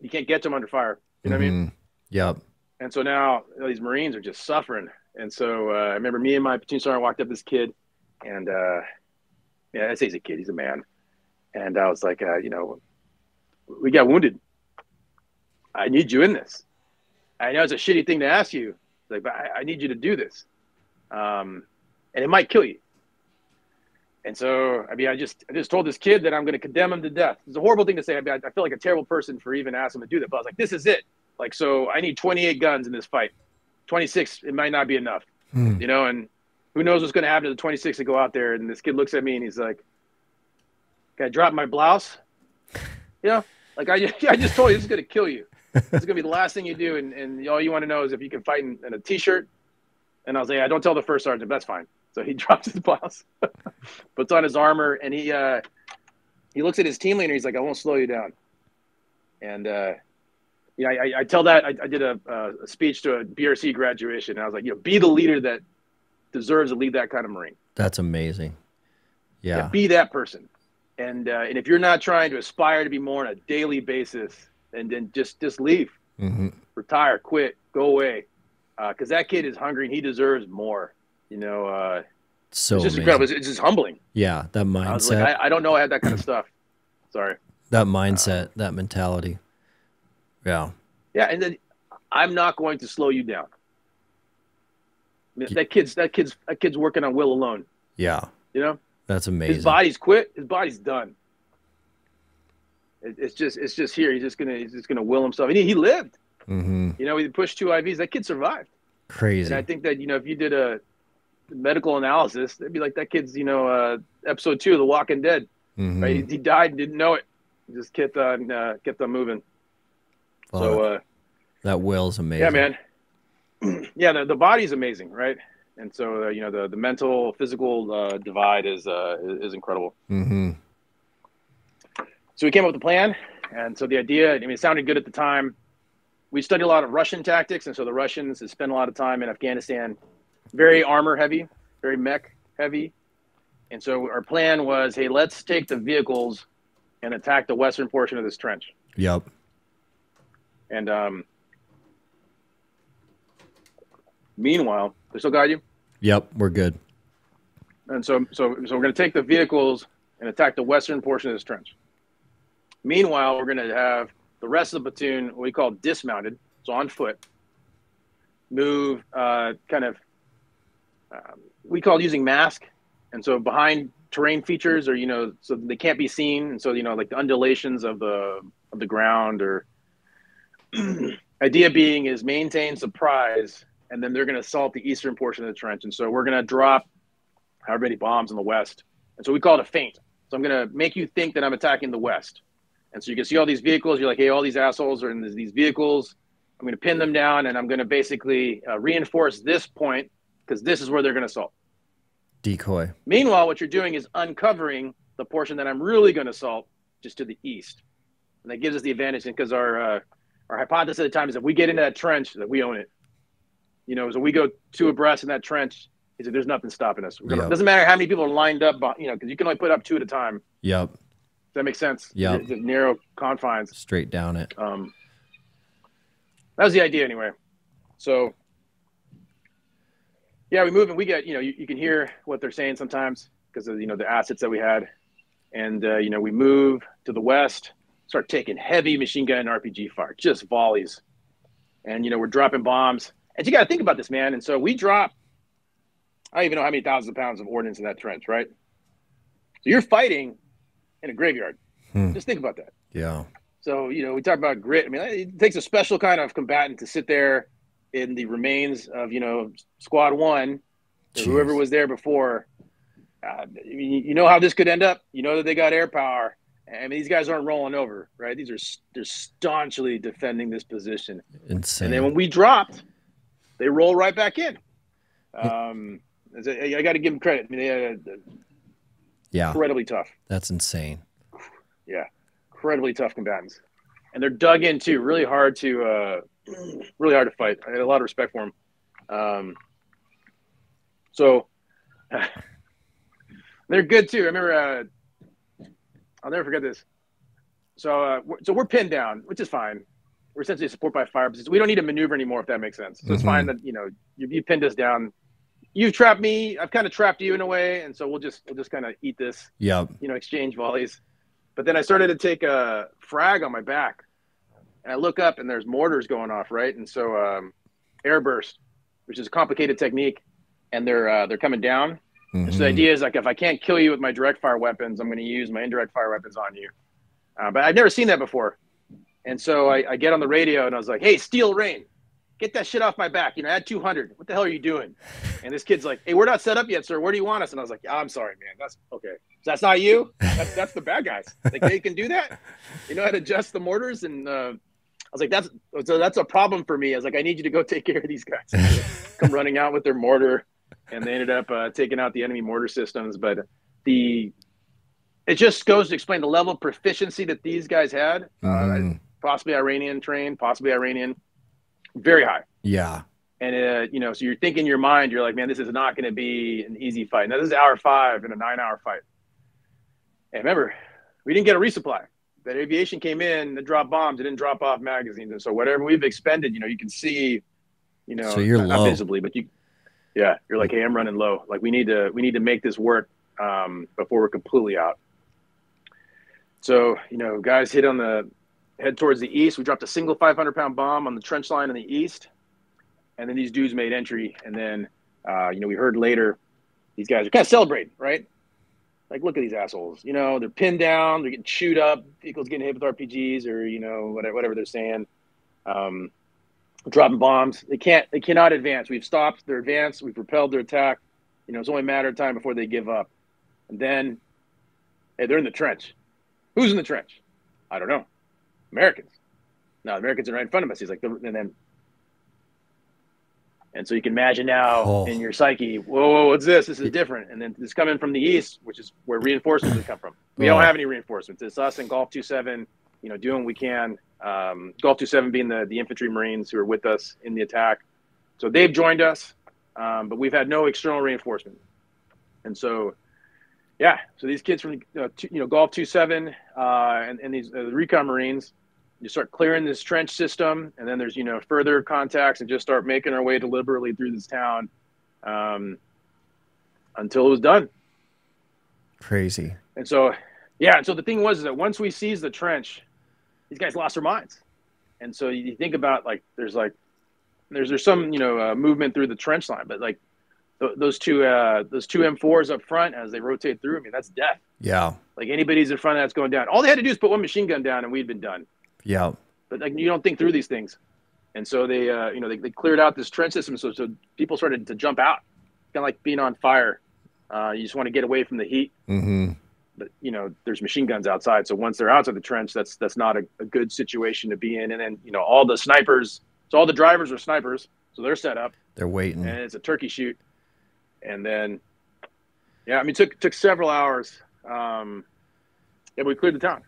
You can't get them under fire. You know what I mean? Yep. And so now these Marines are just suffering. And so I remember me and my platoon sergeant walked up to this kid, and yeah, I say he's a kid, he's a man. And I was like, we got wounded. I need you in this. I know it's a shitty thing to ask you, like, but I need you to do this. And it might kill you. And so, I mean, I just told this kid that I'm going to condemn him to death. It's a horrible thing to say. I mean, I feel like a terrible person for even asking him to do that. But I was like, this is it. Like, so I need 28 guns in this fight. 26, it might not be enough, you know, and who knows what's going to happen to the 26 that go out there. And this kid looks at me and he's like, can I drop my blouse? You know, like I just told you, this is going to kill you. This is going to be the last thing you do. And all you want to know is if you can fight in a t-shirt. And I was like, yeah, don't tell the first sergeant. That's fine. So he drops his blouse, puts on his armor, and he looks at his team leader. He's like, I won't slow you down. And, I tell that I did a speech to a BRC graduation. And I was like, be the leader that deserves to lead that kind of Marine. That's amazing. Yeah. Be that person. And if you're not trying to aspire to be more on a daily basis, then just leave, retire, quit, go away. Because that kid is hungry and he deserves more. You know, so it's just amazing. incredible. It's just humbling. Yeah, that mindset. I was like, I don't know I had that kind of stuff. Sorry. That mindset, that mentality. Yeah. Yeah, and then I'm not going to slow you down. I mean, that kid's working on will alone. Yeah. You know? That's amazing. His body's quit. His body's done. It's just here. He's just gonna will himself. And he lived. You know, he pushed 2 IVs. That kid survived. Crazy. And I think that, if you did a medical analysis, they'd be like, that kid's, episode 2 of The Walking Dead. Right? He died and didn't know it. He just kept on moving. So that will's amazing. Yeah, man. Yeah, the body's amazing, right? And so the mental, physical divide is incredible. So we came up with a plan, and so the idea, I mean, it sounded good at the time. We studied a lot of Russian tactics, and so the Russians had spent a lot of time in Afghanistan, very armor heavy, very mech heavy. And so our plan was, hey, let's take the vehicles and attack the western portion of this trench. Yep. And meanwhile, they still got you? Yep, we're good. And so we're going to take the vehicles and attack the western portion of this trench. Meanwhile, we're going to have the rest of the platoon, what we call dismounted, so on foot, move we call it using mask. And so behind terrain features or, so they can't be seen. And so, like the undulations of the ground or idea being is maintain surprise. And then they're going to assault the eastern portion of the trench. And so we're going to drop however many bombs in the west. And so we call it a feint. So I'm going to make you think that I'm attacking the west. And so you can see all these vehicles. You're like, hey, all these assholes are in these vehicles. I'm going to pin them down, and I'm going to basically reinforce this point because this is where they're going to assault. Decoy. Meanwhile, what you're doing is uncovering the portion that I'm really going to assault just to the east. And that gives us the advantage because our hypothesis at the time is if we get into that trench, that we own it. So we go 2 abreast in that trench. He said, there's nothing stopping us. It doesn't matter how many people are lined up, because you can only put up 2 at a time. Yep. Does that make sense? Yeah. The narrow confines. Straight down it. That was the idea anyway. So, yeah, we move and we get, you can hear what they're saying sometimes because of, the assets that we had. And, we move to the west, start taking heavy machine gun and RPG fire, just volleys. And, we're dropping bombs. And you got to think about this, man. And so we drop, I don't even know how many thousands of pounds of ordnance in that trench, right? So you're fighting in a graveyard. Just think about that. Yeah. So, we talk about grit. I mean, it takes a special kind of combatant to sit there in the remains of, squad 1, or whoever was there before. You know how this could end up. You know that they got air power. I mean, these guys aren't rolling over, right? They're staunchly defending this position. Insane. And then when we dropped, they roll right back in. I got to give them credit. I mean, they had incredibly tough. That's insane. Yeah, incredibly tough combatants, and they're dug in too. Really hard to fight. I had a lot of respect for them. So they're good too. I remember. I'll never forget this. So we're pinned down, which is fine. we're essentially a support by fire position. We don't need to maneuver anymore, if that makes sense. So it's fine that, you know, you pinned us down. You've trapped me. I've kind of trapped you in a way. And so we'll just kind of eat this, Yep. you know, exchange volleys. But then I started to take a frag on my back, and I look up and there's mortars going off. Right. And so, air burst, which is a complicated technique, and they're coming down. And so the idea is like, if I can't kill you with my direct fire weapons, I'm going to use my indirect fire weapons on you. But I've never seen that before. And so I get on the radio and I was like, hey, Steel Rain, get that shit off my back. You know, add 200. What the hell are you doing? And this kid's like, hey, we're not set up yet, sir. Where do you want us? And I was like, oh, I'm sorry, man. That's okay. So that's not you. That's the bad guys. Like, they can do that. You know how to adjust the mortars. And I was like, that's a problem for me. I was like, I need you to go take care of these guys. Come running out with their mortar. And they ended up taking out the enemy mortar systems. But it just goes to explain the level of proficiency that these guys had. Possibly Iranian trained, possibly Iranian, very high. Yeah. And, you know, so you're thinking in your mind, you're like, man, this is not going to be an easy fight. Now, this is hour 5 in a 9-hour fight. And remember, we didn't get a resupply. That aviation came in, it dropped bombs, it didn't drop off magazines. And so whatever we've expended, you know, you can see, you know, so you're not low. Visibly, but you're like, hey, I'm running low. Like, we need to make this work before we're completely out. So, you know, guys head towards the east. We dropped a single 500-pound bomb on the trench line in the east. And then these dudes made entry. And then, you know, we heard later, these guys are kind of celebrating, right? Like, look at these assholes. You know, they're pinned down. They're getting chewed up. Vehicles getting hit with RPGs or, you know, whatever they're saying. Dropping bombs. They cannot advance. We've stopped their advance. We've repelled their attack. You know, it's only a matter of time before they give up. And then, hey, they're in the trench. Who's in the trench? I don't know. Americans. No, the Americans are right in front of us. He's like, and so you can imagine now in your psyche, whoa, what's this? This is different. And then it's coming from the east, which is where reinforcements have come from. We don't have any reinforcements. It's us and Golf 27, you know, doing what we can. Golf 27 being the infantry Marines who are with us in the attack. So they've joined us, but we've had no external reinforcement. And so, yeah, so these kids from, you know, Golf 27 and these Recon Marines, you start clearing this trench system, and then there's, you know, further contacts and just start making our way deliberately through this town until it was done. Crazy. And so, yeah, and so the thing was is that once we seized the trench, these guys lost their minds. And so you think about, like, there's some, you know, movement through the trench line, but like those two M4s up front as they rotate through, I mean, that's death. Yeah. Like, anybody's in front of that's going down. All they had to do is put one machine gun down and we'd been done. Yeah. But like, you don't think through these things. And so they, you know, they cleared out this trench system. So people started to jump out, kind of like being on fire. You just want to get away from the heat. But, you know, there's machine guns outside. So once they're outside the trench, that's not a good situation to be in. And then, you know, all the snipers, so all the drivers are snipers. So they're set up. They're waiting. And it's a turkey shoot. And then, yeah, I mean, it took several hours. Yeah, we cleared the town.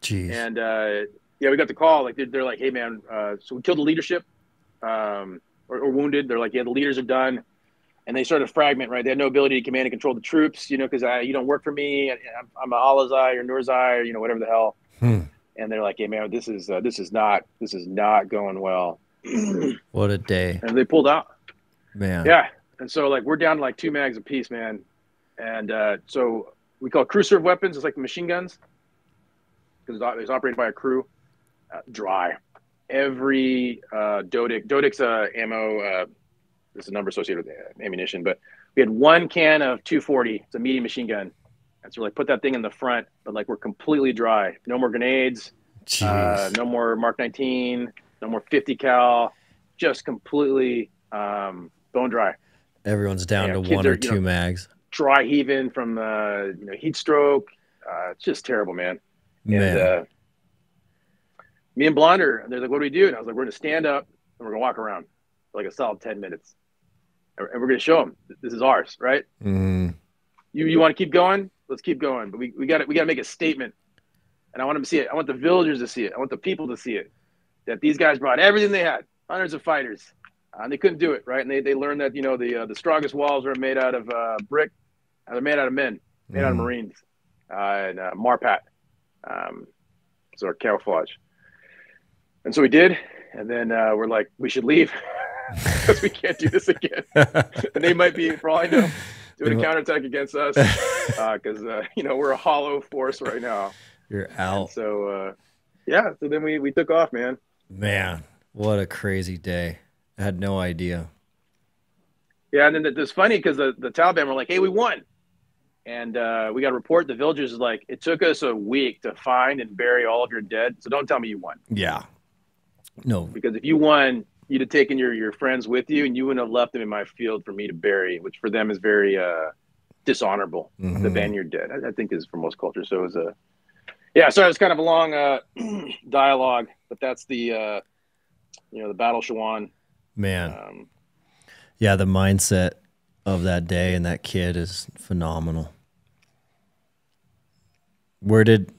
Jeez. And, yeah, we got the call. Like, they're like, hey, man, so we killed the leadership or wounded. They're like, yeah, the leaders are done. And they started to fragment, right? They had no ability to command and control the troops, you know, because you don't work for me. I'm a Alazai or Nurzai or, you know, whatever the hell. And they're like, hey, man, this is not going well. What a day. And they pulled out. Man. Yeah. And so, like, we're down to like 2 mags apiece, man. And so we call crew serve weapons. It's like the machine guns because it's operated by a crew. Dry. Every Dodic's ammo, there's a number associated with ammunition, but we had 1 can of 240. It's a medium machine gun. And so, like, put that thing in the front, but like, we're completely dry. No more grenades. No more Mark 19. No more 50 cal. Just completely bone dry. Everyone's down to 1 or 2 mags. Dry heaving from heat stroke. It's just terrible, man. And me and Blonder, they're like, what do we do? And I was like, we're going to stand up and we're going to walk around for like a solid 10 minutes. And we're going to show them this is ours, right? You want to keep going? Let's keep going. But we got to make a statement. And I want them to see it. I want the villagers to see it. I want the people to see it. That these guys brought everything they had, hundreds of fighters. And they couldn't do it, right? And they learned that, you know, the strongest walls are made out of brick. They're made out of men, made out of Marines. And Marpat. So our camouflage. And so we did. And then we're like, we should leave because we can't do this again. And they might be, for all I know, doing a counterattack against us because, we're a hollow force right now. You're out. And so, so then we took off, man. Man, what a crazy day. I had no idea. Yeah, and then it's funny because the Taliban were like, hey, we won. And we got a report. The villagers is like, it took us a week to find and bury all of your dead. So don't tell me you won. Yeah. No. Because if you won, you'd have taken your friends with you and you wouldn't have left them in my field for me to bury, which for them is very dishonorable to ban your dead. I think is for most cultures. So it was sorry, it's kind of a long dialogue, but that's the Battle of Shewan. Man. Yeah, the mindset of that day and that kid is phenomenal. Where did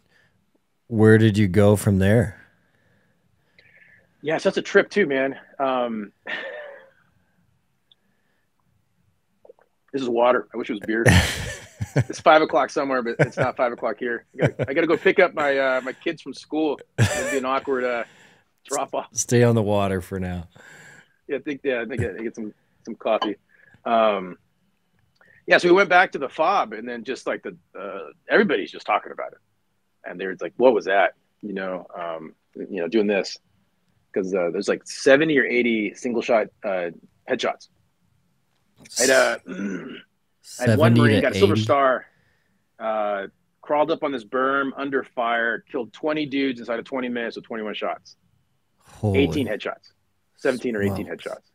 you go from there? Yeah, so that's a trip too, man. This is water. I wish it was beer. It's 5 o'clock somewhere, but it's not 5 o'clock here. I got to go pick up my kids from school. It'd be an awkward drop off. Stay on the water for now. Yeah, I think get some coffee. So we went back to the fob, and then just like everybody's just talking about it, and they're like, "What was that?" Doing this because there's like 70 or 80 single shot headshots. I had one Marine got a silver star, crawled up on this berm under fire, killed 20 dudes inside of 20 minutes with 21 shots. 18 headshots, 17 or 18 headshots.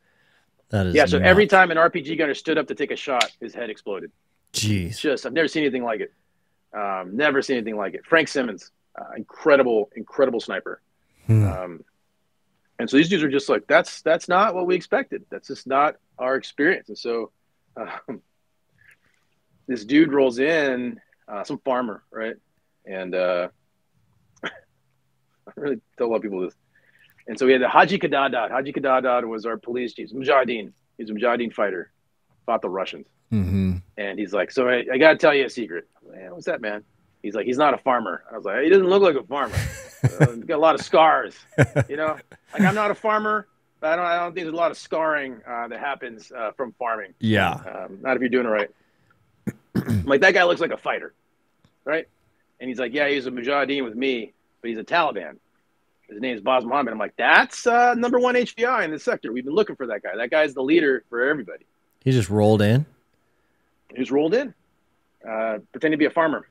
That is so every time an RPG gunner stood up to take a shot, his head exploded. Jeez. I've never seen anything like it. Never seen anything like it. Frank Simmons, incredible sniper. And so these dudes are just like, that's not what we expected. That's just not our experience. And so this dude rolls in, some farmer, right? And I really tell a lot of people this. And so we had the Haji Kadadad. Haji Kadadad was our police chief. Mujahideen. He's a Mujahideen fighter. Fought the Russians. And he's like, so I got to tell you a secret. Man, what's that, man? He's like, he's not a farmer. I was like, he doesn't look like a farmer. He's got a lot of scars. Like I'm not a farmer, but I don't think there's a lot of scarring that happens from farming. Yeah. Not if you're doing it right. I'm like, that guy looks like a fighter, right? And he's like, yeah, he's a Mujahideen with me, but he's a Taliban. His name is Baz Muhammad. I'm like, that's number one HVI in this sector. We've been looking for that guy. That guy's the leader for everybody. He just rolled in? He just rolled in, pretending to be a farmer.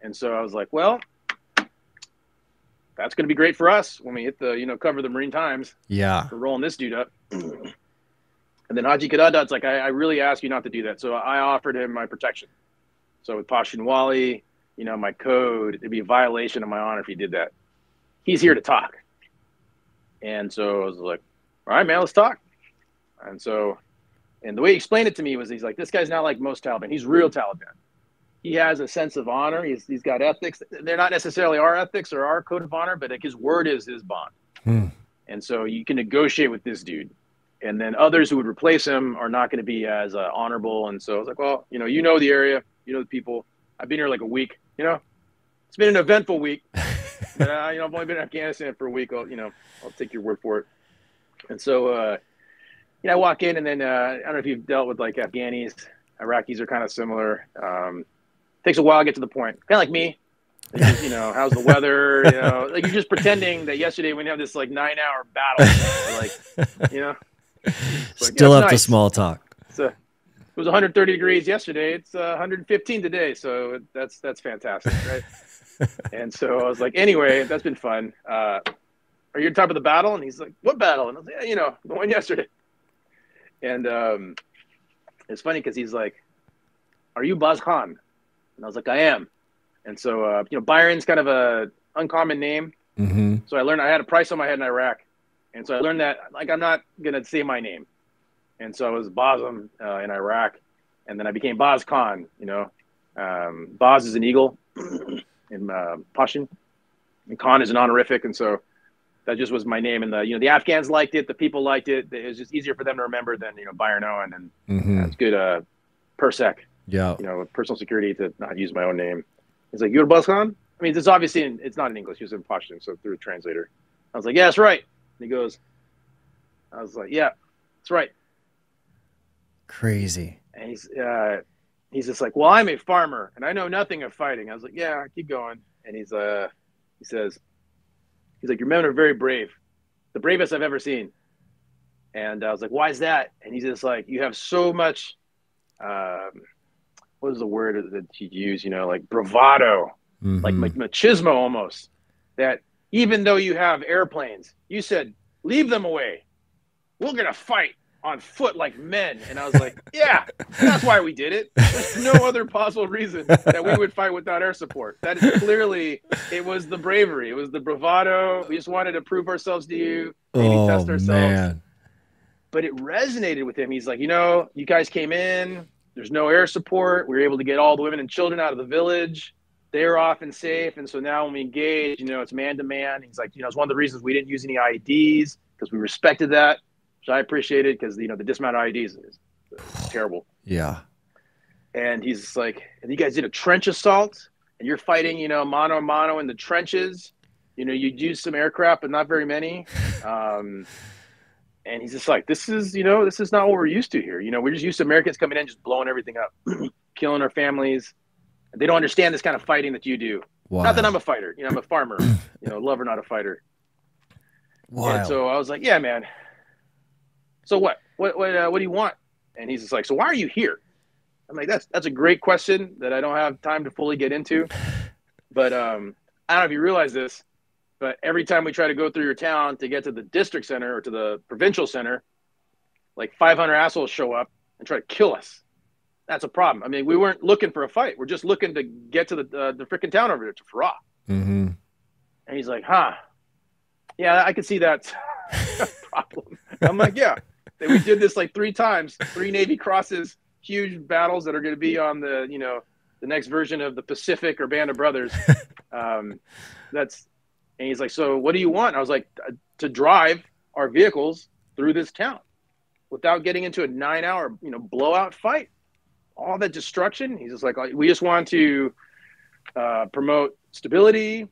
And so I was like, well, that's going to be great for us when we hit the, cover the Marine Times. Yeah. For rolling this dude up. And then Haji Kadadad's like, I really ask you not to do that. So I offered him my protection. So with Pashtun Wali, my code, it'd be a violation of my honor if he did that. He's here to talk. And so I was like, all right, man, let's talk. And the way he explained it to me was he's like, this guy's not like most Taliban. He's real Taliban. He has a sense of honor. He's got ethics. They're not necessarily our ethics or our code of honor, but like his word is his bond. And so you can negotiate with this dude. And then others who would replace him are not going to be as honorable. And so I was like, well, the area, the people. I've been here like a week, It's been an eventful week. But, I've only been in Afghanistan for a week. I'll take your word for it. And so, I walk in and then, I don't know if you've dealt with like Afghanis. Iraqis are kind of similar. Takes a while to get to the point. Kind of like me. Just, how's the weather? Like you're just pretending that yesterday when you have this like 9-hour battle, Still up to small talk. So it was 130 degrees yesterday. It's 115 today. So that's fantastic, right? And so I was like, anyway, that's been fun. Are you on top of the battle? And he's like, what battle? And I was like, yeah, the one yesterday. And it's funny because he's like, are you Baz Khan? And I was like, I am. And so, Byron's kind of a uncommon name. So I learned I had a price on my head in Iraq. And so I learned that, like, I'm not going to say my name. And so I was Bazam in Iraq. And then I became Baz Khan, Baz is an eagle in Pashtun. And Khan is an honorific. And so that just was my name. And the Afghans liked it. The people liked it. It was just easier for them to remember than, Byron Owen. And that's good PERSEC. Yeah. Personal security to not use my own name. He's like, you're Baz Khan? I mean, it's obviously, it's not in English. It's in Pashtun, so through a translator. I was like, yeah, that's right. he goes, I was like, yeah, that's right. Crazy. And he's just like, well, I'm a farmer and I know nothing of fighting. I was like, yeah, keep going. And he says, he's like, your men are very brave, the bravest I've ever seen. And I was like, why is that? And he's just like, you have so much, what is the word that he used? You know, like bravado, like machismo almost, that even though you have airplanes, you said, leave them away. We're going to fight on foot like men. And I was like, yeah, that's why we did it. There's no other possible reason that we would fight without air support. That is clearly, it was the bravery. It was the bravado. We just wanted to prove ourselves to you, maybe test ourselves. Man. But it resonated with him. He's like, you know, you guys came in, there's no air support. We were able to get all the women and children out of the village. They're off and safe. And so now when we engage, you know, it's man to man. He's like, you know, it's one of the reasons we didn't use any IEDs because we respected that, which I appreciated because, you know, the dismount IEDs is terrible. Yeah. And he's just like, and you guys did a trench assault and you're fighting, you know, mano a mano in the trenches. You know, you'd use some aircraft, but not very many. And he's just like, this is not what we're used to here. You know, we're just used to Americans coming in, just blowing everything up, killing our families. They don't understand this kind of fighting that you do. Wow. Not that I'm a fighter. You know, I'm a farmer, you know, lover, not a fighter. Wow. And so I was like, yeah, man. So what do you want? And he's just like, so why are you here? I'm like, that's a great question that I don't have time to fully get into. But I don't know if you realize this, but every time we try to go through your town to get to the district center or to the provincial center, like 500 assholes show up and try to kill us. That's a problem. I mean, we weren't looking for a fight. We're just looking to get to the freaking town over there, to Farah. Mm-hmm. And he's like, huh. Yeah, I could see that problem. I'm like, yeah. We did this like 3 times, 3 Navy crosses, huge battles that are going to be on the, you know, the next version of the Pacific or Band of Brothers. And he's like, so what do you want? And I was like, to drive our vehicles through this town without getting into a 9-hour, you know, blowout fight. All that destruction. He's just like, we just want to promote stability,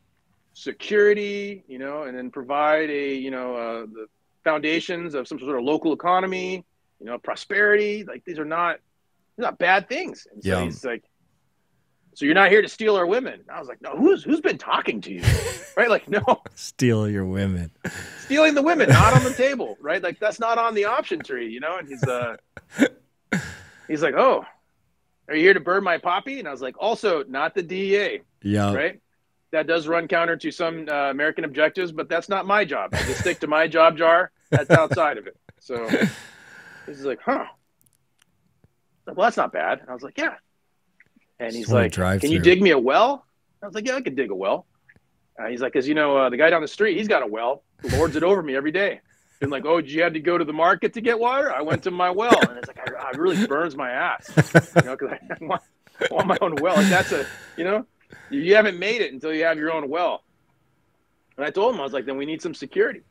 security, you know, and then provide the foundations of some sort of local economy, you know, prosperity. Like they're not bad things. And so he's like, so you're not here to steal our women. And I was like, no, who's been talking to you? Right? Like, no. Steal your women. Stealing the women, not on the table, right? Like that's not on the option tree, you know? And he's like, oh, are you here to burn my poppy? And I was like, also not the DEA. Yeah. Right? That does run counter to some American objectives, but that's not my job. I just stick to my job jar. That's outside of it. So he's like, huh. Well, that's not bad. And I was like, yeah. And he's like, can you dig me a well? I was like, yeah, I could dig a well. He's like, because, you know, the guy down the street, he's got a well. He lords it over me every day. And like, oh, did you have to go to the market to get water? I went to my well. And it's like, it really burns my ass. You know, because I want my own well. Like that's you know, you haven't made it until you have your own well. And I told him, I was like, then we need some security.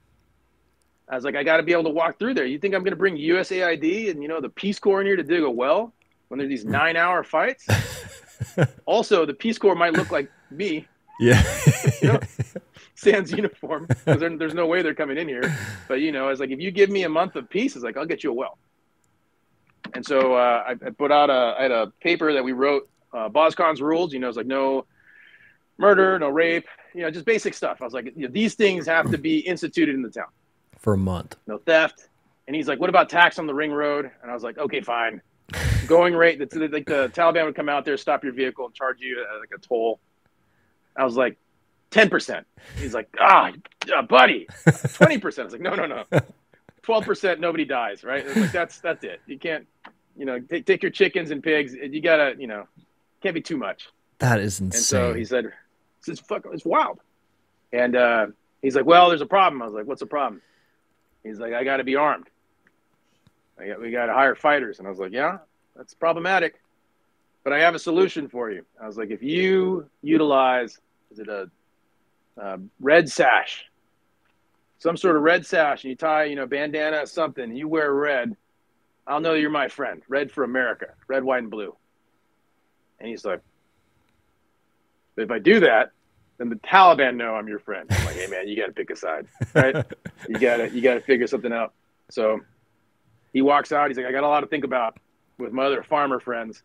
I was like, I got to be able to walk through there. You think I'm going to bring USAID and, you know, the Peace Corps in here to dig a well when there's these 9-hour fights? Also, the Peace Corps might look like me. Yeah. You know, sans uniform, because there's no way they're coming in here. But, you know, I was like, if you give me a month of peace, it's like, I'll get you a well. And so I put out I had a paper that we wrote, BOSCON's rules, you know, it's like no murder, no rape, you know, just basic stuff. I was like, you know, these things have to be instituted in the town. For a month. No theft. And he's like, what about tax on the ring road? And I was like, okay, fine. Going rate, like the Taliban would come out there, stop your vehicle, and charge you like a toll. I was like, 10%. He's like, buddy, 20%. I was like, no. 12%, nobody dies, right? It's like, that's it. You can't, you know, take your chickens and pigs. You gotta, you know, can't be too much. That is insane. And so he said, it's wild. And he's like, well, there's a problem. I was like, what's the problem? He's like, I got to be armed. We got to hire fighters. And I was like, yeah, that's problematic. But I have a solution for you. I was like, if you utilize, is it a red sash? Some sort of red sash, and you tie, you know, bandana, something, you wear red, I'll know you're my friend. Red for America. Red, white, and blue. And he's like, but if I do that, then the Taliban know I'm your friend. I'm like, hey man, you got to pick a side, right? You gotta figure something out. So he walks out. He's like, I got a lot to think about with my other farmer friends.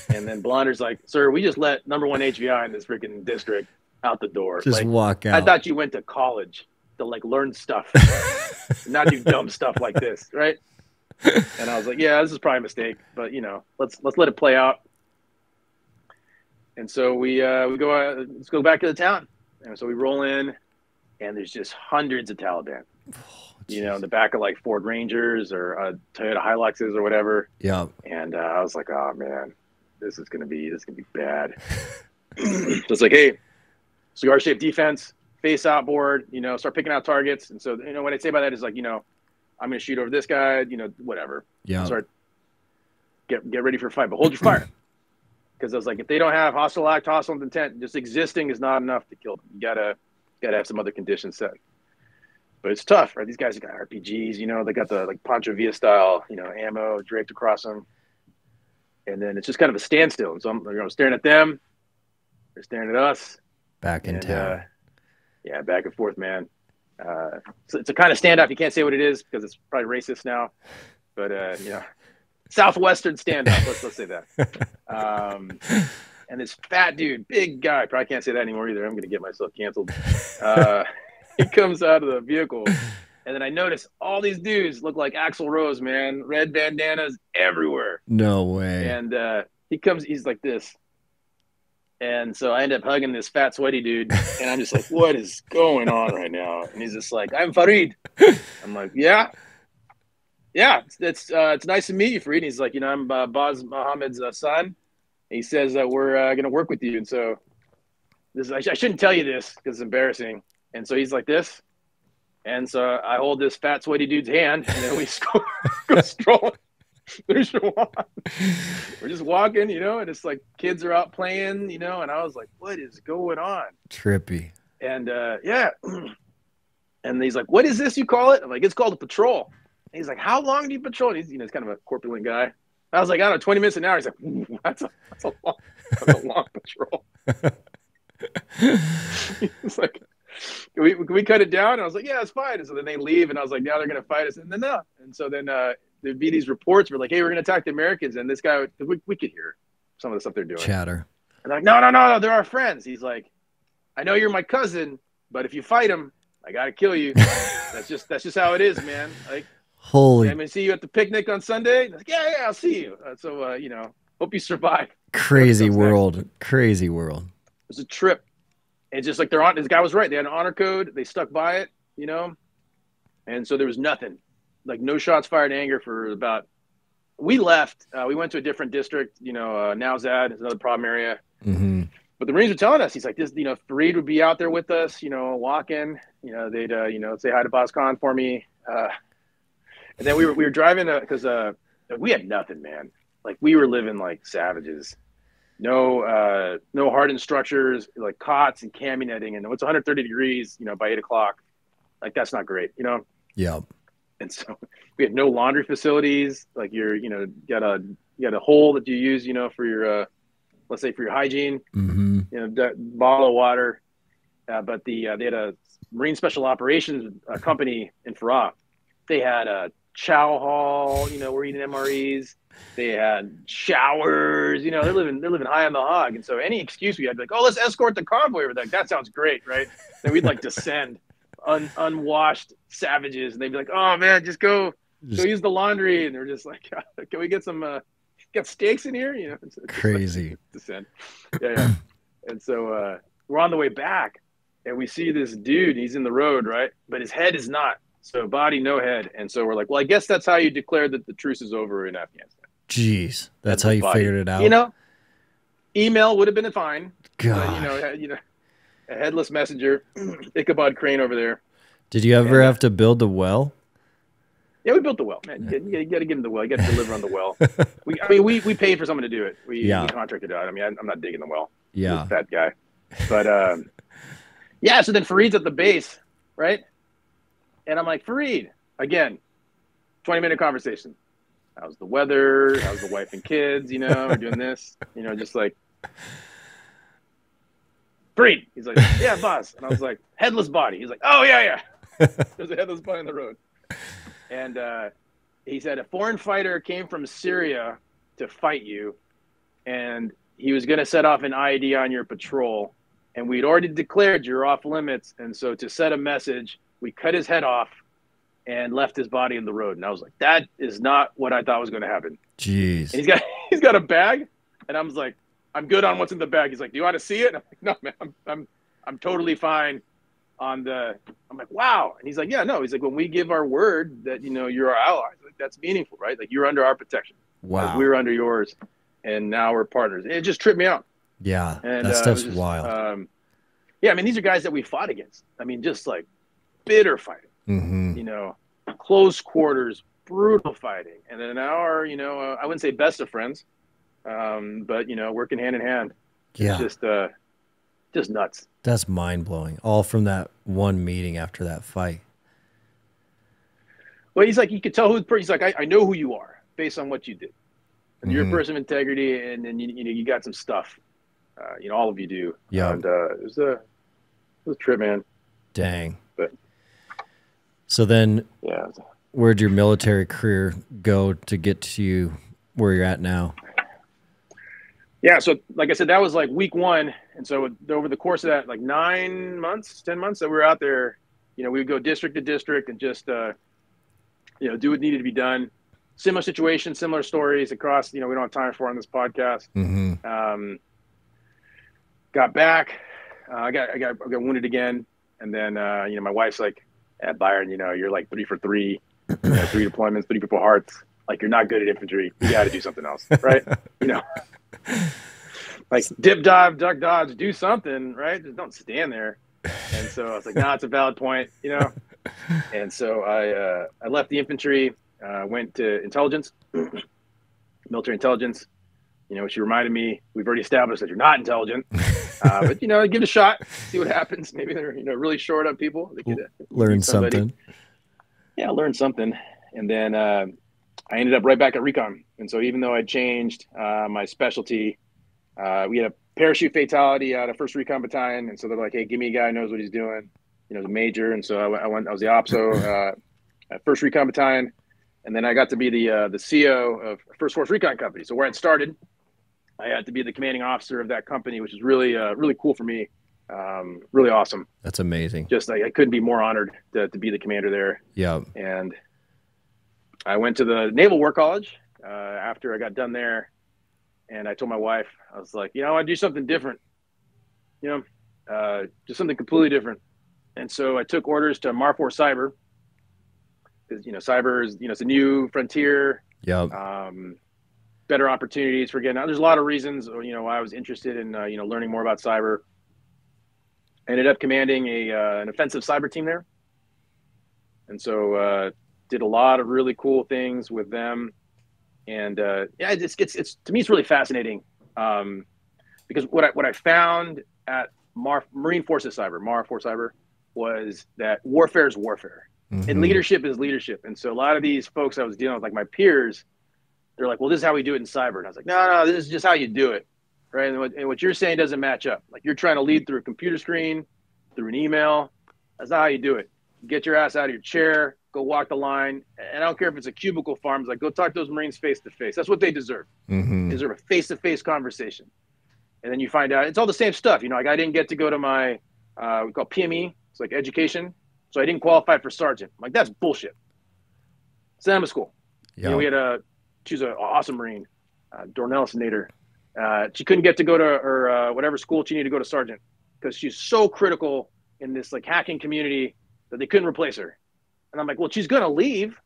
And then Blonder's like, sir, we just let number one HVI in this freaking district out the door. Just like, walk out. I thought you went to college to like learn stuff, not do dumb stuff like this, right? And I was like, yeah, this is probably a mistake, but you know, let's let it play out. And so we go, let's go back to the town. And so we roll in, and there's just hundreds of Taliban. You know, in the back of like Ford Rangers or Toyota Hiluxes or whatever. Yeah. And I was like, oh man, this is gonna be bad. So it's like, hey, cigar-shaped defense, face outboard, you know, start picking out targets. And so, you know, what I say by that is like, you know, I'm gonna shoot over this guy, you know, whatever. Yeah. Start get ready for a fight, but hold your fire. Because I was like, if they don't have hostile act, hostile intent, just existing is not enough to kill them. You gotta have some other conditions set. But it's tough, right? These guys got RPGs, you know, they got the like Pancho Villa style, you know, ammo draped across them. And then it's just kind of a standstill. And so I'm staring at them. They're staring at us. Back in town. Yeah, back and forth, man. So it's a kind of standoff. You can't say what it is because it's probably racist now. But, you know, Southwestern standoff. Let's say that. And this fat dude, big guy, probably can't say that anymore either. I'm going to get myself canceled. He comes out of the vehicle, and then I notice all these dudes look like Axl Rose, man. Red bandanas everywhere. No way. And he comes, he's like this. And so I end up hugging this fat, sweaty dude, and I'm just like, what is going on right now? And he's just like, I'm Farid. I'm like, yeah, it's nice to meet you, Farid. And he's like, you know, I'm Baz Mohammed's son. And he says that we're going to work with you. And so I shouldn't tell you this because it's embarrassing. And so he's like this. And so I hold this fat, sweaty dude's hand, and then we go strolling through Shewan. We're just walking, you know, and it's like kids are out playing, you know, and I was like, what is going on? Trippy. And yeah. And he's like, what is this you call it? I'm like, it's called a patrol. And he's like, how long do you patrol? And he's, you know, he's kind of a corpulent guy. I was like, I don't know, 20 minutes an hour. He's like, that's a long patrol. It's like, can we cut it down? And I was like, yeah, it's fine. And so then they leave, and I was like, now they're going to fight us. And then no. And so then there'd be these reports where like, hey, we're going to attack the Americans. And this guy, we could hear some of the stuff they're doing. Chatter. And I'm like, no, they're our friends. He's like, I know you're my cousin, but if you fight him, I got to kill you. That's just how it is, man. Like, holy. I'm going to see you at the picnic on Sunday. Like, yeah, I'll see you. So, you know, hope you survive. Crazy world. Crazy world. It was a trip. It's just like this guy was right. They had an honor code. They stuck by it, you know? And so there was nothing. Like no shots fired in anger for about, we left. We went to a different district, you know, Nowzad is another problem area. Mm-hmm. But the Marines were telling us, he's like, this, you know, Farid would be out there with us, you know, walking, you know, they'd, you know, say hi to Boss Khan for me. And then we were driving because we had nothing, man. Like we were living like savages. No hardened structures, like cots and cami netting. And it's 130 degrees, you know, by 8 o'clock. Like, that's not great, you know? Yeah. And so we had no laundry facilities. Like you know, got a hole that you use, you know, for your, let's say for your hygiene, mm-hmm. you know, bottle of water. But they had a Marine Special Operations company in Farah. They had a chow hall, you know, we're eating MREs. They had showers, you know, they're living high on the hog. And so any excuse we had, like, oh, let's escort the convoy over there. That sounds great, right? Then we'd like descend unwashed savages, and they'd be like, oh man, just go use the laundry. And they're just like, can we get some got steaks in here? You know, it's crazy. Like, descend. Yeah. And so we're on the way back, and we see this dude. He's in the road, right? But his head is not. So body, no head. And so we're like, well, I guess that's how you declare that the truce is over in Afghanistan. Jeez, that's how you figured it out. You know, email would have been fine. God, you know, a headless messenger, Ichabod Crane over there. Did you ever have to build a well? Yeah, we built the well, man. You got to get in the well. You got to deliver on the well. We paid for someone to do it. We contracted it out. I mean, I'm not digging the well. Yeah, that guy. But yeah. So then Farid's at the base, right? And I'm like, Farid, again, 20-minute conversation. How's the weather? How's the wife and kids? You know, we're doing this. You know, just like, Creed. He's like, yeah, boss. And I was like, headless body. He's like, oh, yeah. There's a headless body on the road. And he said a foreign fighter came from Syria to fight you, and he was going to set off an IED on your patrol, and we'd already declared you're off limits. And so to set a message, we cut his head off and left his body in the road. And I was like, that is not what I thought was going to happen. Jeez. And he's got a bag, and I was like, I'm good on what's in the bag. He's like, do you want to see it? And I'm like, no, man, I'm totally fine on the. I'm like, wow. And he's like, yeah, no. He's like, when we give our word that, you know, you're our allies, like, that's meaningful, right? Like, you're under our protection. Wow. Like, we're under yours, and now we're partners. It just tripped me out. Yeah, and that stuff's wild. Yeah, I mean, these are guys that we fought against. I mean, just like bitter fighting, you know, close quarters, brutal fighting. And then now our, you know, I wouldn't say best of friends, but, you know, working hand in hand. Yeah. It's just nuts. That's mind-blowing. All from that one meeting after that fight. Well, he's like, you could tell he's like, I know who you are based on what you did. And you're a person of integrity, and you know, you got some stuff. You know, all of you do. Yeah. And it was a trip, man. Dang. But so then, yeah. Where'd your military career go to get to you where you're at now? Yeah, so like I said, that was like week one. And so over the course of that, like 10 months that we were out there, you know, we would go district to district and just, you know, do what needed to be done. Similar situations, similar stories across, you know, we don't have time for on this podcast. Got back, I got wounded again. And then, you know, my wife's like, Byron, you know, you're like 3 for 3, you know, 3 deployments, 3 Purple Hearts. Like, you're not good at infantry. You got to do something else, right? You know, like dip, dive, duck, dodge, do something, right? Just don't stand there. And so I was like, nah, it's a valid point, you know? And so I left the infantry, went to intelligence, military intelligence. You know, she reminded me, we've already established that you're not intelligent, but, you know, give it a shot, see what happens. Maybe they're, you know, really short on people. They could learn something. Yeah, learn something. And then I ended up right back at Recon. And so even though I changed my specialty, we had a parachute fatality out of 1st Recon Battalion. And so they're like, hey, give me a guy who knows what he's doing. You know, the major. And so I was the OPSO at 1st Recon Battalion. And then I got to be the CO of 1st Force Recon Company. So where it started, I had to be the commanding officer of that company, which is really, really cool for me. Really awesome. That's amazing. Just like I couldn't be more honored to be the commander there. Yeah. And I went to the Naval War College after I got done there. And I told my wife, I was like, you know, I want to do something different, you know, just something completely different. And so I took orders to Mar4 Cyber because, you know, cyber is, you know, it's a new frontier. Yeah. Better opportunities for getting out. There's a lot of reasons, you know, why I was interested in, you know, learning more about cyber. Ended up commanding an offensive cyber team there. And so did a lot of really cool things with them. And yeah, it's to me, it's really fascinating because what I found at Marine Forces Cyber, Mar4 Cyber, was that warfare is warfare and leadership is leadership. And so a lot of these folks I was dealing with, like my peers, they're like, well, this is how we do it in cyber. And I was like, no, this is just how you do it. Right. And what you're saying doesn't match up. Like, you're trying to lead through a computer screen, through an email. That's not how you do it. Get your ass out of your chair, go walk the line. And I don't care if it's a cubicle farm. It's like, go talk to those Marines face to face. That's what they deserve. They deserve a face to face conversation. And then you find out it's all the same stuff. You know, like I didn't get to go to my, we call PME. It's like education. So I didn't qualify for sergeant. I'm like, that's bullshit. Send him to school. Yeah. You know, we had she was an awesome Marine, Dornellis Nader. She couldn't get to go to her whatever school she needed to go to sergeant because she's so critical in this like hacking community that they couldn't replace her. And I'm like, well, she's gonna leave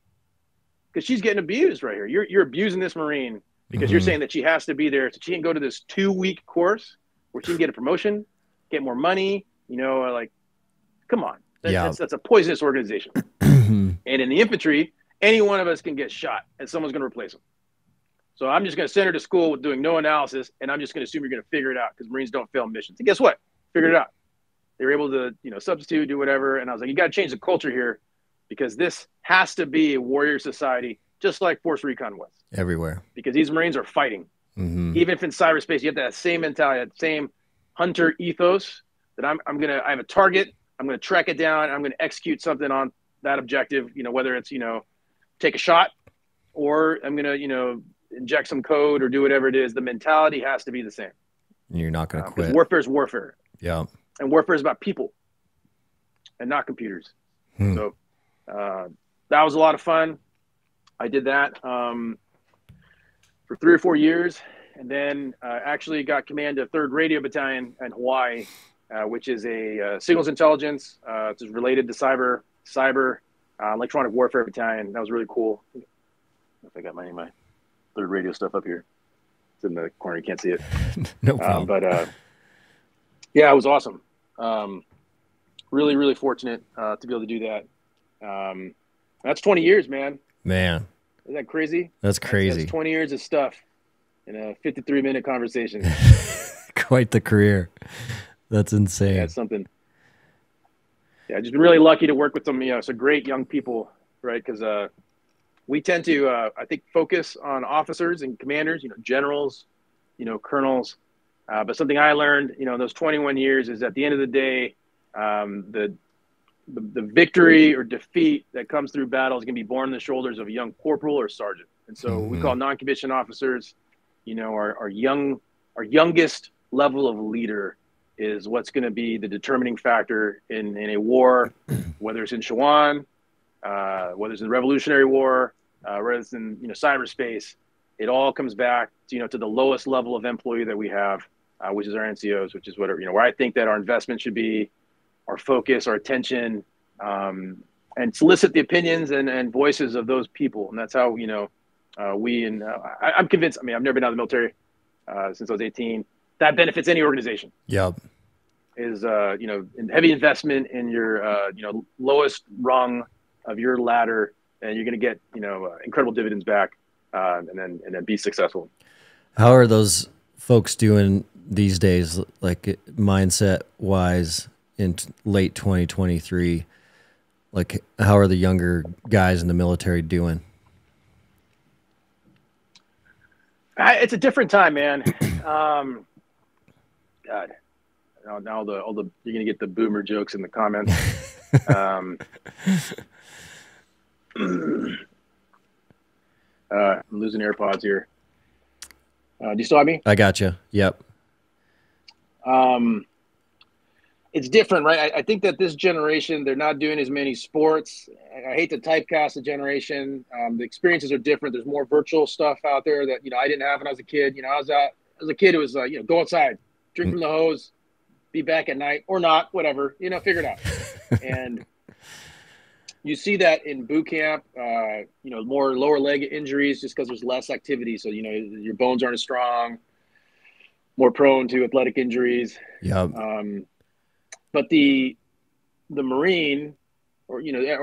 because she's getting abused right here. You're abusing this Marine because you're saying that she has to be there so she can go to this 2-week course where she can get a promotion, get more money. You know, like, come on, that's a poisonous organization. And in the infantry, any one of us can get shot and someone's gonna replace them. So I'm just going to send her to school with doing no analysis, and I'm just going to assume you're going to figure it out because Marines don't fail missions. And guess what? Figured it out. They were able to, you know, substitute, do whatever. And I was like, you got to change the culture here because this has to be a warrior society, just like Force Recon was. Everywhere. Because these Marines are fighting. Even if in cyberspace, you have that same mentality, that same hunter ethos that I have a target. I'm going to track it down. I'm going to execute something on that objective, whether it's, take a shot or I'm going to, inject some code or do whatever it is. The mentality has to be the same. You're not going to quit. Warfare is warfare. Yeah. And warfare is about people and not computers. So that was a lot of fun. I did that for 3 or 4 years, and then actually got command of 3rd Radio Battalion in Hawaii, which is a signals intelligence. It's related to cyber electronic warfare battalion. That was really cool. I don't know if I got my 3rd radio stuff up here. It's in the corner. You can't see it. No problem. But yeah, it was awesome. Really, really fortunate to be able to do that. That's 20 years, man. Man. Isn't that crazy? That's crazy. That's 20 years of stuff in a 53-minute conversation. Quite the career. That's insane. Yeah, it's something. Yeah, just been really lucky to work with some, some great young people, right? Because we tend to, I think, focus on officers and commanders, generals, colonels. But something I learned, in those 21 years is at the end of the day, the victory or defeat that comes through battle is going to be borne on the shoulders of a young corporal or sergeant. And so we call non-commissioned officers, our youngest level of leader is what's going to be the determining factor in a war, whether it's in Shewan, whether it's in the Revolutionary War, whether it's in cyberspace. It all comes back to the lowest level of employee that we have, which is our NCOs, which is whatever where I think that our investment should be, our focus, our attention, and solicit the opinions and voices of those people. And that's how I'm convinced. I mean, I've never been out of the military since I was 18. That benefits any organization. Yep. Is heavy investment in your lowest rung of your ladder, and you're going to get incredible dividends back, and then be successful. How are those folks doing these days, like mindset wise, in late 2023? Like, how are the younger guys in the military doing? It's a different time, man. God, now all the you're gonna get the boomer jokes in the comments. I'm losing AirPods here. Do you still have me? I got you. Yep. It's different, right? I think that this generation, they're not doing as many sports. I hate to typecast the generation. The experiences are different. There's more virtual stuff out there that I didn't have when I was a kid. I was out as a kid. It was go outside, drink from the hose, be back at night or not, whatever. Figure it out. And you see that in boot camp. More lower leg injuries just because there's less activity. So your bones aren't as strong. More prone to athletic injuries. Yeah. But the Marine or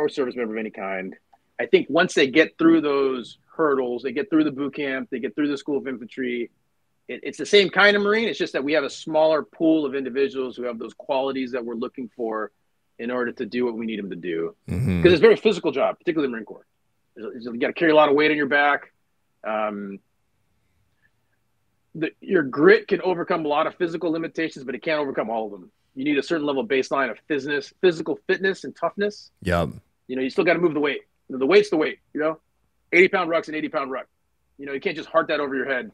service member of any kind, I think once they get through those hurdles, they get through the boot camp, they get through the School of Infantry, it's the same kind of Marine. It's just that we have a smaller pool of individuals who have those qualities that we're looking for in order to do what we need them to do. Because it's a very physical job, particularly the Marine Corps. You got to carry a lot of weight on your back. Your grit can overcome a lot of physical limitations, but it can't overcome all of them. You need a certain level of baseline of physical fitness and toughness. Yep. You still got to move the weight. The weight's the weight, 80-pound ruck's an 80-pound ruck. You can't just heart that over your head.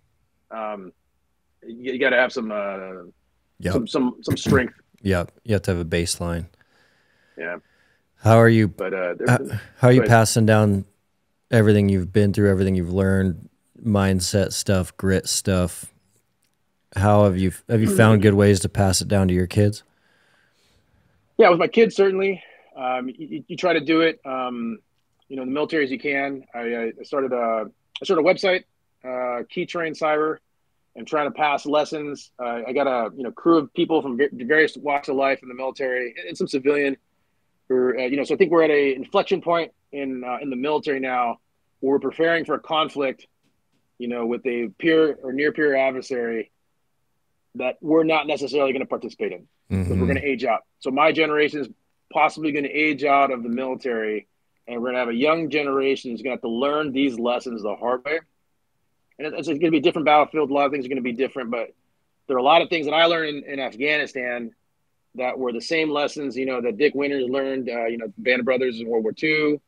You got to have some strength. Yeah. You have to have a baseline. Yeah. How are you, how are you but, passing down everything you've been through, everything you've learned, mindset stuff, grit stuff? How have you found good ways to pass it down to your kids? Yeah, with my kids, certainly. You try to do it, in the military as you can. I started a website, Key Train Cyber, and trying to pass lessons. I got a crew of people from various walks of life in the military and some civilian. So I think we're at a inflection point in the military now, where we're preparing for a conflict, with a peer or near peer adversary that we're not necessarily going to participate in, because we're going to age out. So my generation is possibly going to age out of the military, and we're going to have a young generation who's going to have to learn these lessons the hard way. And it's going to be a different battlefield. A lot of things are going to be different, but there are a lot of things that I learned in Afghanistan that were the same lessons, that Dick Winters learned, Band of Brothers in World War II,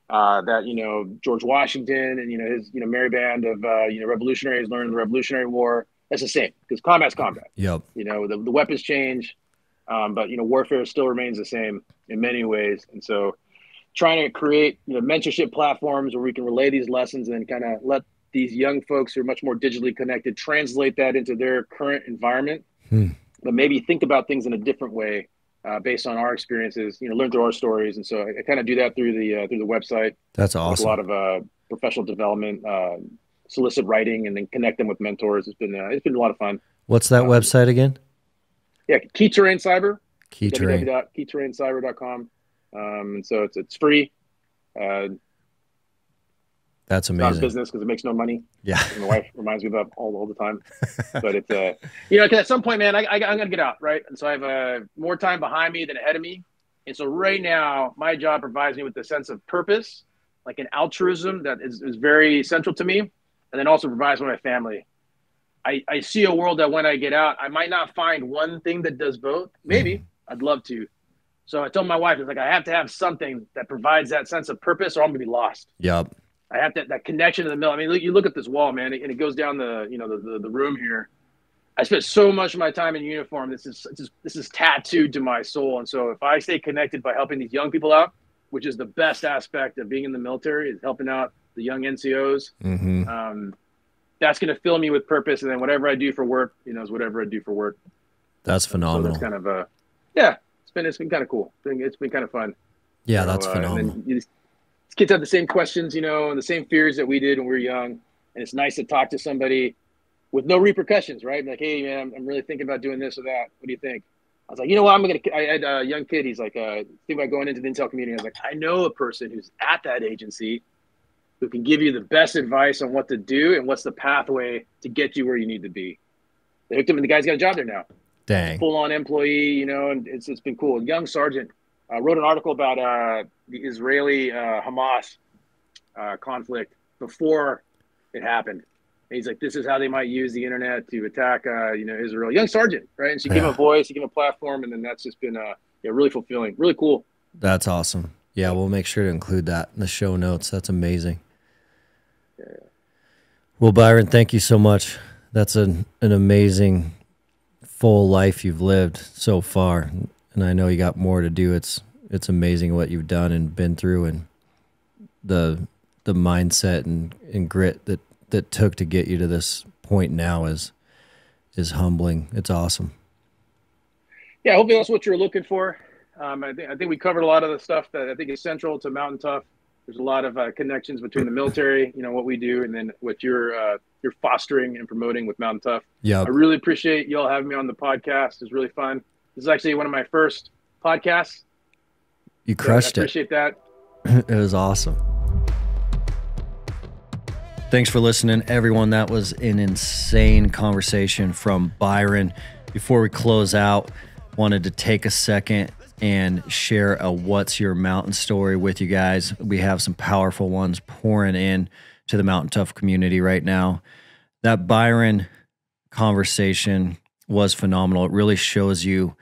that, George Washington and, his, merry band of, revolutionaries learned the Revolutionary War. That's the same, because combat's combat. Yep. The weapons change, but, warfare still remains the same in many ways. And so trying to create, mentorship platforms where we can relay these lessons and kind of let these young folks who are much more digitally connected translate that into their current environment, but maybe think about things in a different way based on our experiences, learn through our stories. And so I kind of do that through the website. That's awesome. A lot of professional development, solicit writing, and then connect them with mentors. It's been a lot of fun. What's that website again? Yeah, Key Terrain Cyber. Key Terrain. www.keyterraincyber.com. And so it's free. That's amazing. It's not a business because it makes no money. Yeah. And my wife reminds me of that all the time. But it's, cause at some point, man, I'm going to get out, right? And so I have more time behind me than ahead of me. And so right now, my job provides me with a sense of purpose, like an altruism that is very central to me, and then also provides for my family. I see a world that when I get out, I might not find one thing that does both. Maybe. I'd love to. So I told my wife, it's like, I have to have something that provides that sense of purpose or I'm going to be lost. Yep. I have that connection to the middle. I mean, you look at this wall, man, and it goes down the room here. I spent so much of my time in uniform. This is tattooed to my soul. And so if I stay connected by helping these young people out, which is the best aspect of being in the military, is helping out the young NCOs. That's going to fill me with purpose. And then whatever I do for work, is whatever I do for work. That's phenomenal. So that's kind of it's been kind of cool. It's been kind of fun. Yeah, that's phenomenal. These kids have the same questions, and the same fears that we did when we were young. And it's nice to talk to somebody with no repercussions, right? Like, hey, man, I'm really thinking about doing this or that. What do you think? I was like, you know what? I had a young kid. He's like, thinking about going into the intel community. I was like, I know a person who's at that agency who can give you the best advice on what to do and what's the pathway to get you where you need to be. They hooked him, and the guy's got a job there now. Dang. Full-on employee, and it's been cool. A young sergeant wrote an article about the Israeli-Hamas conflict before it happened. And he's like, this is how they might use the internet to attack, Israel. Young sergeant, right? And she gave him a voice, she gave him a platform, and then that's just been really fulfilling, really cool. That's awesome. Yeah, we'll make sure to include that in the show notes. That's amazing. Yeah. Well, Byron, thank you so much. That's an amazing full life you've lived so far, and I know you got more to do. It's amazing what you've done and been through, and the mindset and grit that took to get you to this point now is humbling. It's awesome. Yeah, hopefully that's what you're looking for. I think we covered a lot of the stuff that I think is central to Mountain Tough. There's a lot of connections between the military, what we do, and then what you're fostering and promoting with Mountain Tough. Yeah, I really appreciate y'all having me on the podcast. It's really fun. This is actually one of my first podcasts. You crushed it. I appreciate that. It was awesome. Thanks for listening, everyone. That was an insane conversation from Byron. Before we close out, wanted to take a second and share a What's Your Mountain story with you guys. We have some powerful ones pouring in to the Mountain Tough community right now. That Byron conversation was phenomenal. It really shows you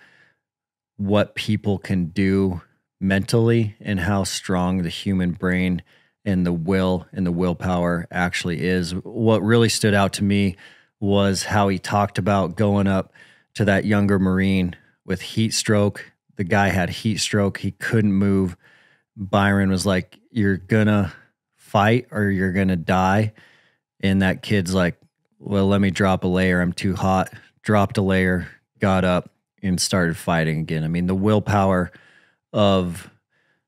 what people can do mentally and how strong the human brain and the will and the willpower actually is. What really stood out to me was how he talked about going up to that younger Marine with heat stroke. The guy had heat stroke. He couldn't move. Byron was like, you're gonna fight or you're gonna die. And that kid's like, well, let me drop a layer. I'm too hot. Dropped a layer, got up, and started fighting again. I mean, the willpower of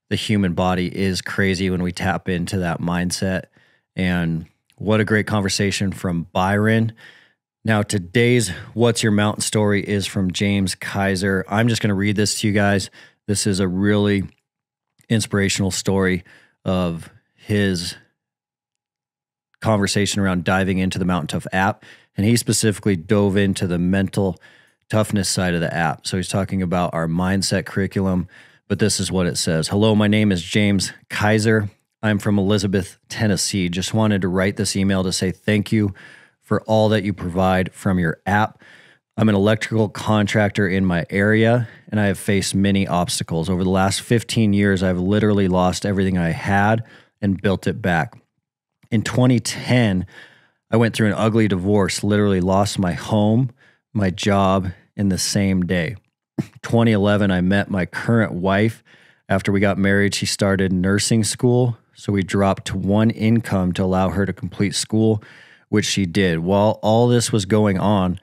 the human body is crazy when we tap into that mindset. And what a great conversation from Byron. Now, today's What's Your Mountain story is from James Kaiser. I'm just going to read this to you guys. This is a really inspirational story of his conversation around diving into the Mountain Tough app. And he specifically dove into the mental toughness side of the app. So he's talking about our mindset curriculum, but this is what it says. Hello, my name is James Kaiser. I'm from Elizabeth, Tennessee. Just wanted to write this email to say thank you for all that you provide from your app. I'm an electrical contractor in my area, and I have faced many obstacles. Over the last 15 years, I've literally lost everything I had and built it back. In 2010, I went through an ugly divorce, literally lost my home, my job in the same day. 2011, I met my current wife. After we got married, she started nursing school, so we dropped to one income to allow her to complete school, which she did. While all this was going on,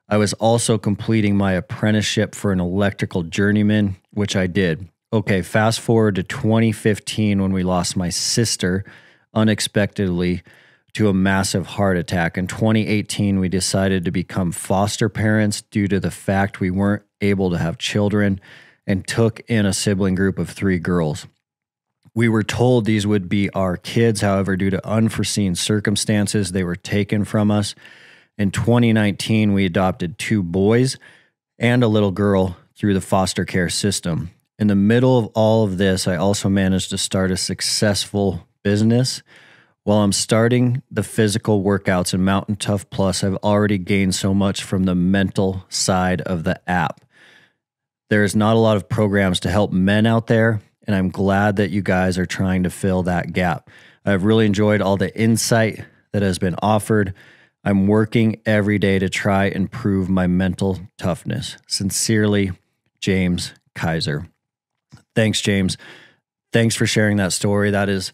I was also completing my apprenticeship for an electrical journeyman, which I did. Okay, fast forward to 2015 when we lost my sister unexpectedly to a massive heart attack. In 2018, we decided to become foster parents due to the fact we weren't able to have children and took in a sibling group of 3 girls. We were told these would be our kids. However, due to unforeseen circumstances, they were taken from us. In 2019, we adopted 2 boys and a little girl through the foster care system. In the middle of all of this, I also managed to start a successful business. While I'm starting the physical workouts in Mountain Tough Plus, I've already gained so much from the mental side of the app. There's not a lot of programs to help men out there, and I'm glad that you guys are trying to fill that gap. I've really enjoyed all the insight that has been offered. I'm working every day to try and improve my mental toughness. Sincerely, James Kaiser. Thanks, James. Thanks for sharing that story. That is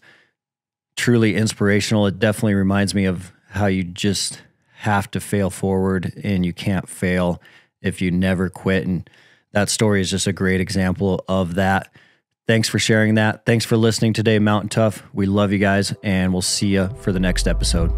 truly inspirational. It definitely reminds me of how you just have to fail forward and you can't fail if you never quit. And that story is just a great example of that. Thanks for sharing that. Thanks for listening today, Mountain Tough. We love you guys, and we'll see you for the next episode.